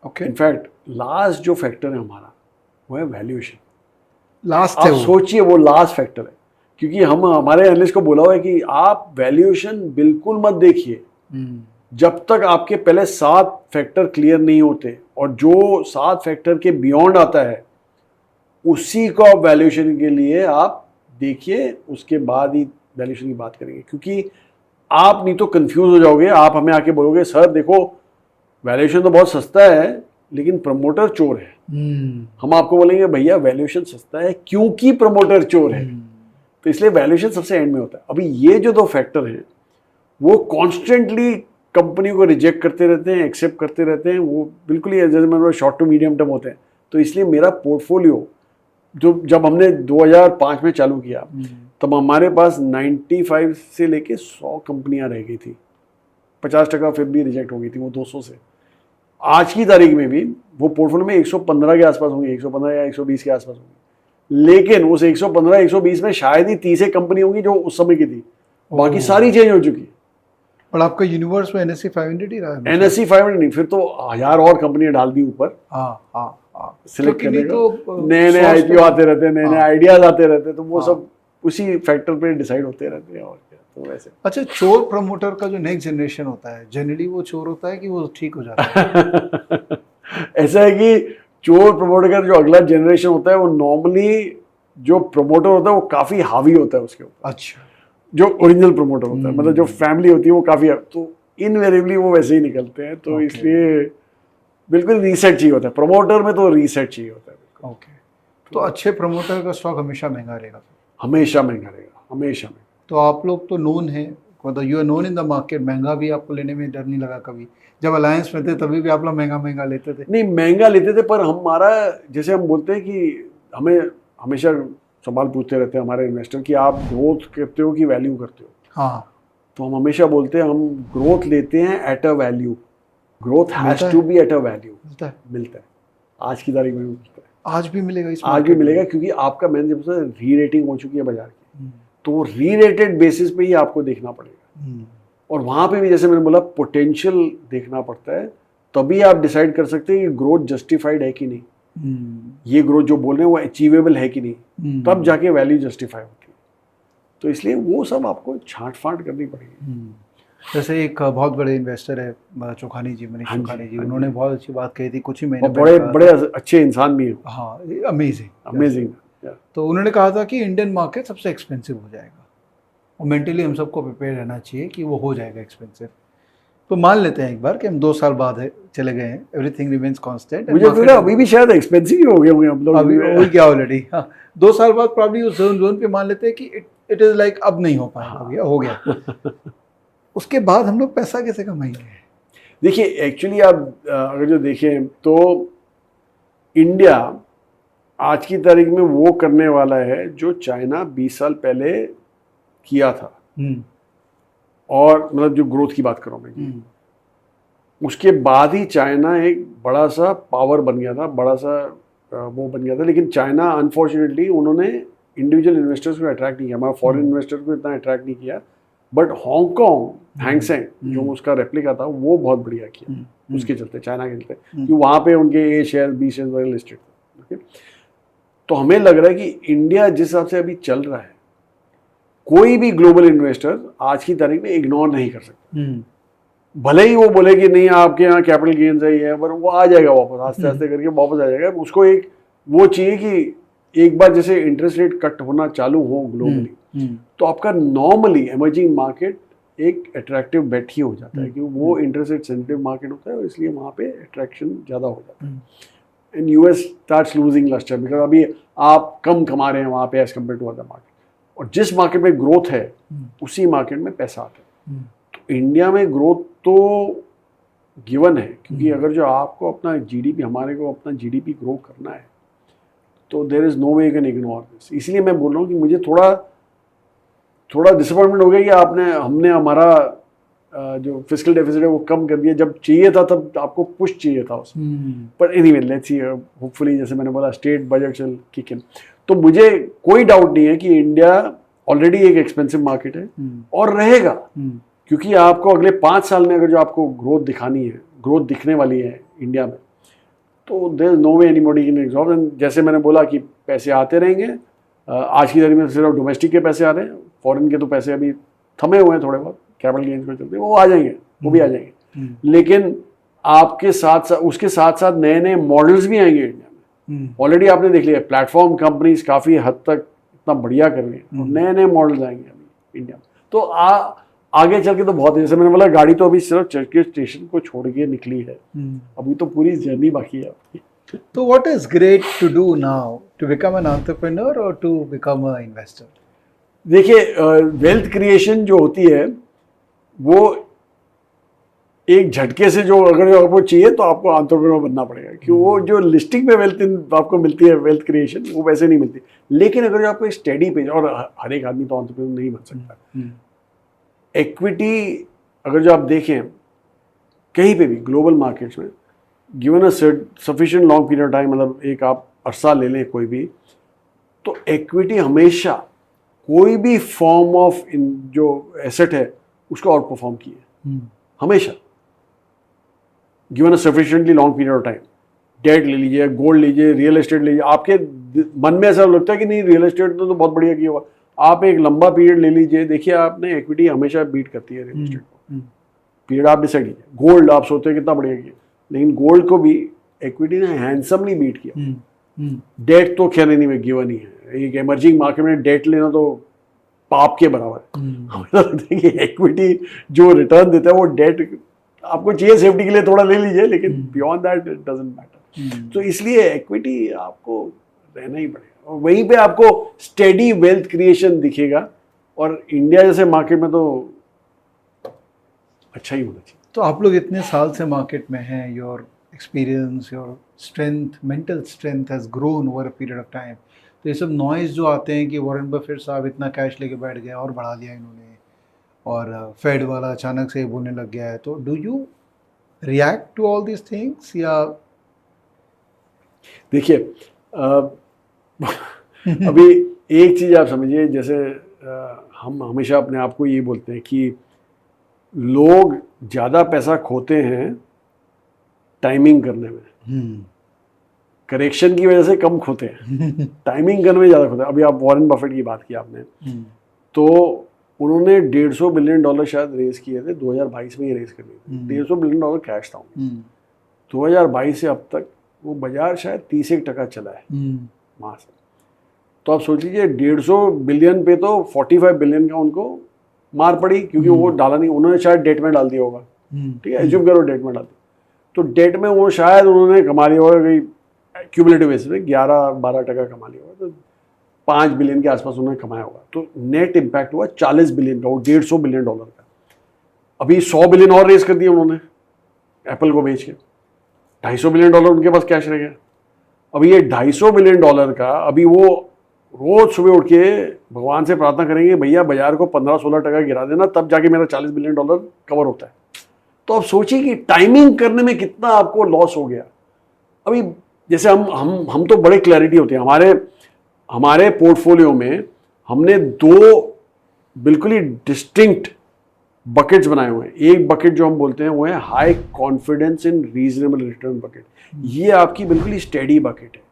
ओके, इनफैक्ट लास्ट जो फैक्टर है हमारा वो है वैल्यूएशन। लास्ट आप सोचिए वो लास्ट फैक्टर है, क्योंकि हम हमारे एनालिस्ट को बोला हुआ है कि आप वैल्यूएशन बिल्कुल मत देखिए जब तक आपके पहले 7 फैक्टर क्लियर नहीं होते, और जो 7 फैक्टर के बियॉन्ड आता है उसी को आप वैल्यूएशन के लिए आप देखिए, उसके बाद ही वैल्यूएशन की बात करेंगे। क्योंकि आप नहीं तो कंफ्यूज हो जाओगे, आप हमें आके बोलोगे सर देखो वैल्यूएशन तो बहुत सस्ता है लेकिन प्रमोटर चोर है। हम आपको बोलेंगे भैया वैल्यूएशन सस्ता है क्योंकि प्रमोटर चोर है। तो इसलिए वैल्यूएशन सबसे एंड में होता है। अभी ये जो 2 फैक्टर हैं वो कॉन्स्टेंटली कंपनी को रिजेक्ट करते रहते हैं, एक्सेप्ट करते रहते हैं, वो बिल्कुल ही जैसे मैंने शॉर्ट टू मीडियम टर्म होते हैं। तो इसलिए मेरा पोर्टफोलियो जो जब हमने 2005 में चालू किया तब हमारे पास 95 से लेके 100 कंपनियां रह गई थी, 50% फिर भी रिजेक्ट हो गई थी वो 200 से। आज की तारीख में भी वो पोर्टफोलियो में 115 के आसपास होंगी, 115 या 120 के आसपास होंगी, लेकिन उस 115-120 में शायद ही 30 कंपनी होंगी जो उस समय की थी, बाकी सारी चेंज हो चुकी है। और आपका यूनिवर्स में NSE 500 ही रहा है? NSE 500 नहीं, फिर तो 1000 और कंपनियां डाल दी ऊपर सिलेक्ट करने को। नए IPO आते रहते हैं, नए आइडियाज आते रहते हैं, तो वो सब उसी फैक्टर पे डिसाइड होते रहते हैं। और क्या, तो वैसे। अच्छा, चोर प्रमोटर का जो नेक्स्ट जनरेशन होता है जनरली वो चोर होता है कि वो ठीक हो जाता है? ऐसा है कि चोर प्रमोटर का जो अगला जनरेशन होता है वो नॉर्मली जो प्रमोटर होता है वो काफी हावी होता है उसके ऊपर। अच्छा, जो ओरिजिनल प्रमोटर होता है, मतलब जो फैमिली होती है वो काफी, तो इनवेरिएबली वो वैसे ही निकलते हैं। तो इसलिए बिल्कुल रीसेट चाहिए होता है प्रमोटर में, तो रीसेट चाहिए होता है। ओके, तो अच्छे प्रमोटर का स्टॉक हमेशा महंगा रहेगा? हमेशा महंगा रहेगा, हमेशा महंगा। तो आप लोग तो नोन है मतलब you are known in the market, महंगा भी आपको लेने में डर नहीं लगा कभी? जब अलायंस में थे तभी भी आप लोग महंगा महंगा लेते थे? नहीं, महंगा लेते थे, पर हमारा, जैसे हम बोलते हैं कि हमें हमेशा सवाल पूछते रहते हैं हमारे इन्वेस्टर कि आप ग्रोथ करते हो कि वैल्यू करते हो। हाँ, तो हम हमेशा बोलते हैं हम ग्रोथ लेते हैं at a value. Growth has to be at a value. मिलता है, आज की तारीख में मिलता है, आज भी मिलेगा इस आज भी मिलेगा, क्योंकि आपका, मैंने जब से री रेटिंग हो चुकी है बाजार की, तो वो री रेटेड बेसिस पे ही आपको देखना पड़ेगा। और वहां पे भी जैसे मैंने बोला पोटेंशियल देखना पड़ता है, तभी आप डिसाइड कर सकते हैं कि ग्रोथ जस्टिफाइड है कि नहीं, ये ग्रोथ जो बोल रहे हैं वो अचीवेबल है कि नहीं, तब जाके वैल्यू जस्टिफाई होती है। तो इसलिए वो सब आपको छांट फांट करनी पड़ेगी। जैसे एक बहुत बड़े इन्वेस्टर है चोखानी जी, मनीष चोखानी जी, उन्होंने बहुत अच्छी बात कही थी कुछ ही महीने और बड़े बड़े अच्छे इंसान भी हैं। हाँ, अमेजिंग। तो उन्होंने कहा था कि इंडियन मार्केट सबसे एक्सपेंसिव हो जाएगा, और मेंटली हम सबको प्रिपेयर रहना चाहिए कि वो हो जाएगा एक्सपेंसिव। तो मान लेते हैं एक बार कि हम 2 साल बाद चले गए हैं, एवरीथिंग रिमेन्स कांस्टेंट, मुझे तो अभी भी शायद एक्सपेंसिव ही हो गए होंगे हम लोग, अभी हो गया ऑलरेडी। हाँ, 2 साल बाद प्रॉब्ली उस जोन पे मान लेते हैं कि इट इज लाइक अब नहीं हो पाएगा, हो गया। उसके बाद हम लोग पैसा कैसे कमाएंगे? देखिए, एक्चुअली आप अगर जो देखें तो इंडिया आज की तारीख में वो करने वाला है जो चाइना 20 साल पहले किया था। और मतलब जो ग्रोथ की बात करूं मैं, उसके बाद ही चाइना एक बड़ा सा पावर बन गया था, बड़ा सा वो बन गया था। लेकिन चाइना अनफॉर्चुनेटली उन्होंने इंडिविजुअल इन्वेस्टर्स को अट्रैक्ट नहीं किया, हमारा फॉरेन इन्वेस्टर्स को इतना अट्रैक्ट नहीं किया। बट हांगकांग हैंगसेंग जो उसका रेप्लिका था वो बहुत बढ़िया किया, उसके चलते, चाइना के चलते, कि वहाँ पे उनके ए शेयर बी शेयर वगैरह लिस्टेड थे। तो हमें लग रहा है कि इंडिया जिस हिसाब से अभी चल रहा है, कोई भी ग्लोबल इन्वेस्टर आज की तारीख में इग्नोर नहीं कर सकता। भले ही वो बोले कि नहीं आपके यहाँ कैपिटल गेन्स है, ये, पर वो आ जाएगा वापस, आस्ते आस्ते करके वापस आ जाएगा। उसको एक वो चाहिए कि एक बार जैसे इंटरेस्ट रेट कट होना चालू हो ग्लोबली, तो आपका नॉर्मली इमर्जिंग मार्केट एक अट्रैक्टिव बेट ही हो जाता है, क्योंकि वो इंटरेस्ट रेट सेंसिटिव मार्केट होता है, और इसलिए वहाँ पे अट्रैक्शन ज़्यादा हो जाता है। And US starts losing lustre, because अभी आप कम कमा रहे हैं वहाँ पे as compared to other market, और जिस मार्केट में ग्रोथ है उसी मार्केट में पैसा आता है। तो इंडिया में ग्रोथ तो गिवन है, क्योंकि अगर जो आपको अपना जीडीपी, हमारे को अपना जीडीपी ग्रो करना है, तो there is no way you can ignore this. इसलिए मैं बोल रहा हूँ कि मुझे थोड़ा डिसअपॉइंटमेंट हो गया कि हमने हमारा जो फिस्कल डेफिसिट है वो कम कर दिया। जब चाहिए था तब आपको पुश चाहिए था उसमें। पर एनीवे लेट्स सी, होपफुली जैसे मैंने बोला state budget will kick in. तो मुझे कोई डाउट नहीं है कि इंडिया ऑलरेडी एक एक्सपेंसिव मार्केट है और रहेगा, क्योंकि आपको अगले 5 साल में अगर जो आपको ग्रोथ दिखानी है, ग्रोथ दिखने वाली है इंडिया में, तो there is no way anybody can exhaust. And जैसे मैंने बोला कि पैसे आते रहेंगे, आज की तारीख में सिर्फ डोमेस्टिक के पैसे आ रहे हैं, फॉरेन के तो पैसे अभी थमे हुए हैं थोड़े बहुत कैपिटल गेन्स को चलते, वो आ जाएंगे, वो भी आ जाएंगे। लेकिन आपके साथ उसके साथ साथ नए नए मॉडल्स भी आएंगे इंडिया में। ऑलरेडी आपने देख लिया प्लेटफॉर्म कंपनीज काफ़ी हद तक इतना बढ़िया कर रही हैं, नए नए मॉडल्स आएंगे अभी इंडिया में। तो आगे चल के तो बहुत, जैसे मैंने बोला गाड़ी तो अभी सिर्फ चर्च स्टेशन को छोड़ के निकली है, अभी तो पूरी जर्नी बाकी है आपकी। तो what is great to do now to become an entrepreneur और टू बिकम अ इन्वेस्टर? देखिए, वेल्थ क्रिएशन जो होती है वो एक झटके से, जो अगर आपको चाहिए तो आपको एंटरप्रेन्योर बनना पड़ेगा, क्योंकि वो जो लिस्टिंग में वेल्थ आपको मिलती है, वेल्थ क्रिएशन, वो वैसे नहीं मिलती। लेकिन अगर जो आपको एक स्टेडी पेज, और हर एक आदमी तो एंटरप्रेन्योर नहीं बन सकता, इक्विटी अगर जो आप देखें कहीं पे भी ग्लोबल मार्केट्स में, given a sufficient long period of time, मतलब एक आप अरसा ले लें कोई भी, तो इक्विटी हमेशा कोई भी फॉर्म ऑफ जो एसेट है उसको आउट परफॉर्म की है हमेशा, given a sufficiently long period of time. Debt ले लीजिए, गोल्ड लीजिए, रियल एस्टेट लीजिए, आपके मन में ऐसा लगता है कि नहीं रियल एस्टेट तो बहुत बढ़िया किया हुआ, आप एक लंबा पीरियड ले लीजिए, देखिए आपने इक्विटी हमेशा बीट करती है रियल एस्टेट को। पीरियड आप डिसाइड कीजिए। गोल्ड आप सोचते हैं कितना बढ़िया किया, लेकिन गोल्ड को भी इक्विटी ने हैंडसमली बीट किया। डेट तो खैर नहीं में गिवन ही है, एक इमर्जिंग मार्केट में डेट लेना तो पाप के बराबर है। हमें लगता है कि इक्विटी जो रिटर्न देता है वो डेट आपको चाहिए सेफ्टी के लिए थोड़ा ले लीजिए, लेकिन beyond that it doesn't matter. तो इसलिए इक्विटी आपको रहना ही पड़ेगा, और वहीं पे आपको स्टेडी वेल्थ क्रिएशन दिखेगा। और इंडिया जैसे मार्केट में तो अच्छा ही होना चाहिए। तो आप लोग इतने साल से मार्केट में हैं, your experience, your strength, mental strength has grown over a period of time. तो ये सब नॉइज़ जो आते हैं कि वॉरेन बफेट साहब इतना कैश लेके बैठ गए और बढ़ा लिया इन्होंने, और फेड वाला अचानक से बोलने लग गया है, तो do you react to all this things या? देखिए अभी एक चीज़ आप समझिए, जैसे हम हमेशा अपने आप को ये बोलते हैं कि लोग ज़्यादा पैसा खोते हैं टाइमिंग करने में, करेक्शन की वजह से कम खोते हैं, टाइमिंग करने में ज़्यादा खोते हैं। अभी आप वॉरेन बफेट की बात की आपने, तो उन्होंने $150 बिलियन शायद रेज किए थे 2022 में ही रेज कर लिए थे। $150 बिलियन कैश था। 2022 से अब तक वो बाजार शायद 31% चला है वहाँ से। तो आप सोच लीजिए 150 बिलियन पे तो 45 बिलियन का उनको मार पड़ी, क्योंकि वो डाला नहीं, उन्होंने शायद डेट में डाल दिया होगा। ठीक है, एज्यूम करो डेट में डाल दिया, तो डेट में वो शायद उन्होंने कमा लिया होगा कहीं क्यूमुलेटिव बेसिस पे 11-12% कमा लिया होगा, तो 5 बिलियन के आसपास उन्होंने कमाया होगा। तो नेट इम्पैक्ट हुआ 40 बिलियन का, वो $150 बिलियन का। अभी 100 बिलियन और रेज कर दिया उन्होंने एप्पल को बेच के, $250 बिलियन उनके पास कैश रह गया। अभी ये $250 बिलियन का, अभी वो रोज सुबह उठ के भगवान से प्रार्थना करेंगे, भैया बाजार को 15-16% गिरा देना, तब जाके मेरा $40 बिलियन कवर होता है। तो आप सोचिए कि टाइमिंग करने में कितना आपको लॉस हो गया। अभी जैसे हम तो बड़े क्लैरिटी होती है हमारे पोर्टफोलियो में, हमने 2 बिल्कुल ही डिस्टिंक्ट बकेट्स बनाए हुए हैं। एक बकेट जो हम बोलते हैं वो है high confidence in reasonable return bucket, ये आपकी बिल्कुल ही स्टेडी बकेट है।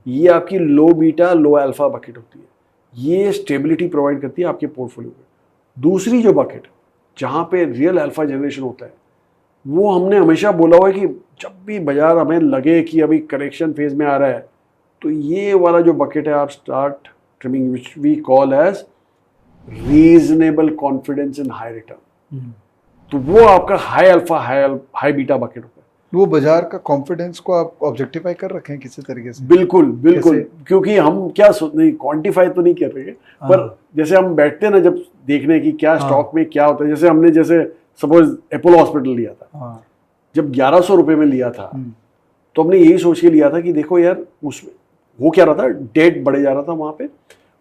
ये आपकी लो बीटा लो अल्फा बकेट होती है, ये स्टेबिलिटी प्रोवाइड करती है आपके पोर्टफोलियो में। दूसरी जो बकेट जहाँ पे रियल अल्फा जनरेशन होता है, वो हमने हमेशा बोला हुआ है कि जब भी बाजार हमें लगे कि अभी करेक्शन फेज में आ रहा है, तो ये वाला जो बकेट है आप start trimming, which we call as reasonable confidence in high return. तो वो आपका high alpha high beta bucket होता है। वो बाजार का कॉन्फिडेंस को आप ऑब्जेक्टिफाई कर रखे हैं किसी तरीके से? बिल्कुल बिल्कुल, क्योंकि हम क्या नहीं क्वांटिफाई तो नहीं कर रहे, पर जैसे हम बैठते हैं ना जब देखने की क्या स्टॉक में क्या होता है, जैसे हमने जैसे सपोज एपोलो हॉस्पिटल लिया था, जब 1100 रुपए में लिया था, तो हमने यही सोच के लिया था कि देखो यार उसमें वो क्या रहा था, डेट बढ़े जा रहा था वहां पे।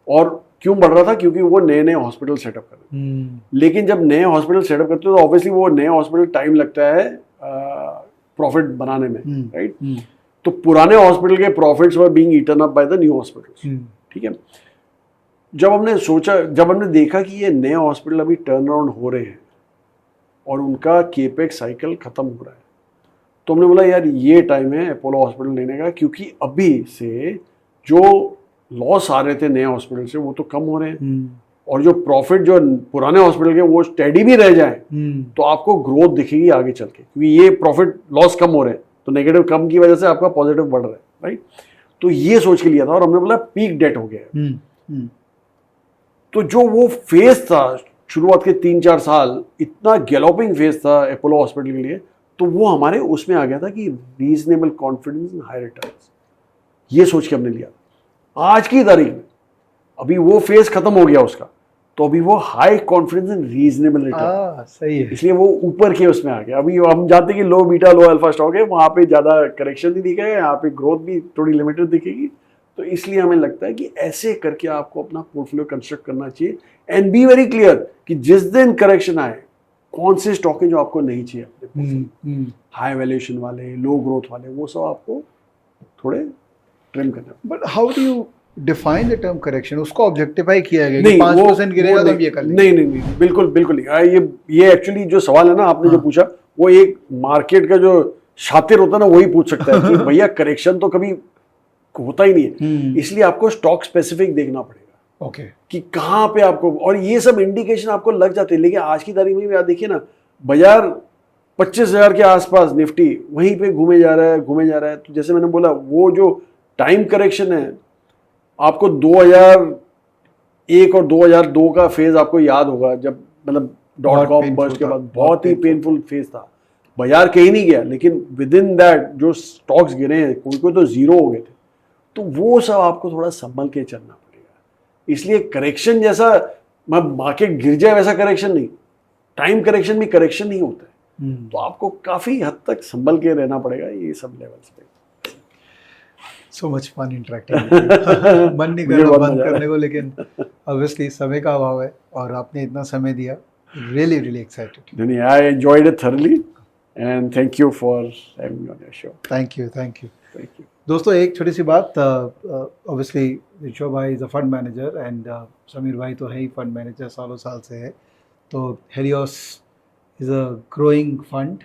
और क्यों बढ़ रहा था? क्योंकि वो नए नए हॉस्पिटल सेटअप कर रहे थे। लेकिन जब नए हॉस्पिटल सेटअप करते हो तो ऑब्वियसली वो नए हॉस्पिटल टाइम लगता है प्रॉफिट बनाने में, राइट? तो पुराने हॉस्पिटल के profits were being eaten up by the new hospitals. ठीक है, जब हमने देखा कि ये नए हॉस्पिटल अभी टर्न अराउंड हो रहे हैं और उनका केपेक्स साइकिल खत्म हो रहा है, तो हमने बोला यार ये टाइम है अपोलो हॉस्पिटल लेने का, क्योंकि अभी से जो लॉस आ रहे थे नए हॉस्पिटल से वो तो कम हो रहे हैं, और जो प्रॉफिट जो पुराने हॉस्पिटल के वो स्टेडी भी रह जाए तो आपको ग्रोथ दिखेगी आगे चल के, क्योंकि ये प्रॉफिट लॉस कम हो रहे हैं तो नेगेटिव कम की वजह से आपका पॉजिटिव बढ़ रहा है, राइट? तो ये सोच के लिया था और हमने बोला पीक डेट हो गया। तो जो वो फेज था शुरुआत के 3-4 साल, इतना गैलोपिंग फेज था अपोलो हॉस्पिटल के लिए, तो वो हमारे उसमें आ गया था कि reasonable confidence in high returns, ये सोच के हमने लिया। आज की तारीख में अभी वो फेज खत्म हो गया उसका, तो अभी वो high confidence in reasonable return, सही है, इसलिए वो ऊपर के उसमें आ गया। अभी हम जानते हैं कि लो बीटा लो अल्फा स्टॉक है, वहां पे ज्यादा करेक्शन नहीं दिखेगा, यहाँ पे ग्रोथ भी थोड़ी लिमिटेड दिखेगी। तो इसलिए हमें लगता है कि ऐसे करके आपको अपना पोर्टफोलियो कंस्ट्रक्ट करना चाहिए एंड बी वेरी क्लियर कि जिस दिन करेक्शन आए कौन से स्टॉक है जो आपको नहीं चाहिए अपने हाई वैल्यूएशन वाले, लो ग्रोथ वाले, वो सब आपको थोड़े ट्रिम करना। But how do you define the term correction? उसको ऑब्जेक्टिफाई किया गया कि 5% गिरेगा तो हम ये कर लेंगे? नहीं, बिल्कुल नहीं। ये एक्चुअली जो सवाल है ना आपने जो पूछा, वो एक मार्केट का जो शातिर होता है ना वही पूछ सकता है कि भैया करेक्शन तो कभी होता ही नहीं है, इसलिए आपको स्टॉक स्पेसिफिक देखना पड़ेगा। ओके, कि कहाँ पे आपको, और ये सब इंडिकेशन आपको लग जाते हैं। लेकिन आज की तारीख में भी आप देखिए ना, बाजार 25,000 के आसपास निफ्टी वहीं पे घूमे जा रहा है। तो जैसे मैंने बोला, वो जो टाइम करेक्शन है, आपको 2001 और 2002 का फेज आपको याद होगा, जब मतलब .com बर्स्ट के बाद बहुत ही पेनफुल फेज था, बाजार कहीं नहीं गया, लेकिन विद इन दैट जो स्टॉक्स गिरे हैं, कोई तो जीरो हो गए थे। तो वो सब आपको थोड़ा संभल के चलना पड़ेगा। इसलिए करेक्शन जैसा मार्केट गिर जाए वैसा करेक्शन नहीं, टाइम करेक्शन भी करेक्शन नहीं होता है, तो आपको काफी हद तक संभल के रहना पड़ेगा ये सब लेवल्स पे। So much fun interacting. मन नहीं मुझे कर रहा बहुत बंद मजा करने को, लेकिन ऑब्वियसली समय का अभाव है और आपने इतना समय दिया, रियली रियली एक्साइटेड। नहीं, I enjoyed it thoroughly and thank you for having me on your show. Thank you, thank you. Thank you. दोस्तों एक छोटी सी बात, ऑब्वियसली ऋषभ भाई is a fund manager and Sameer भाई तो है ही फंड मैनेजर, सालों साल से है, तो Helios is a growing fund.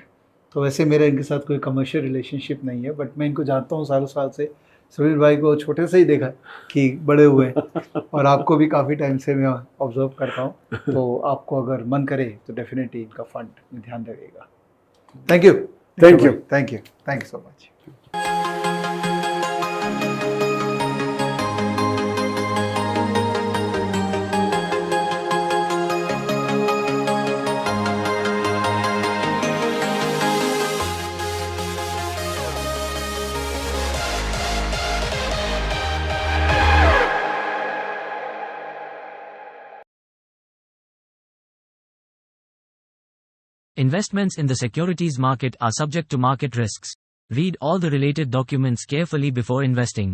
तो वैसे मेरा इनके साथ कोई कमर्शियल रिलेशनशिप नहीं है, बट मैं इनको जानता हूँ सालों साल से। समीर भाई को छोटे से ही देखा कि बड़े हुए हैं और आपको भी काफ़ी टाइम से मैं ऑब्जर्व करता हूँ, तो आपको अगर मन करे तो डेफिनेटली इनका फंड में ध्यान रखिएगा। Thank you, Thank you. Thank you, thank you so much. Investments in the securities market are subject to market risks. Read all the related documents carefully before investing.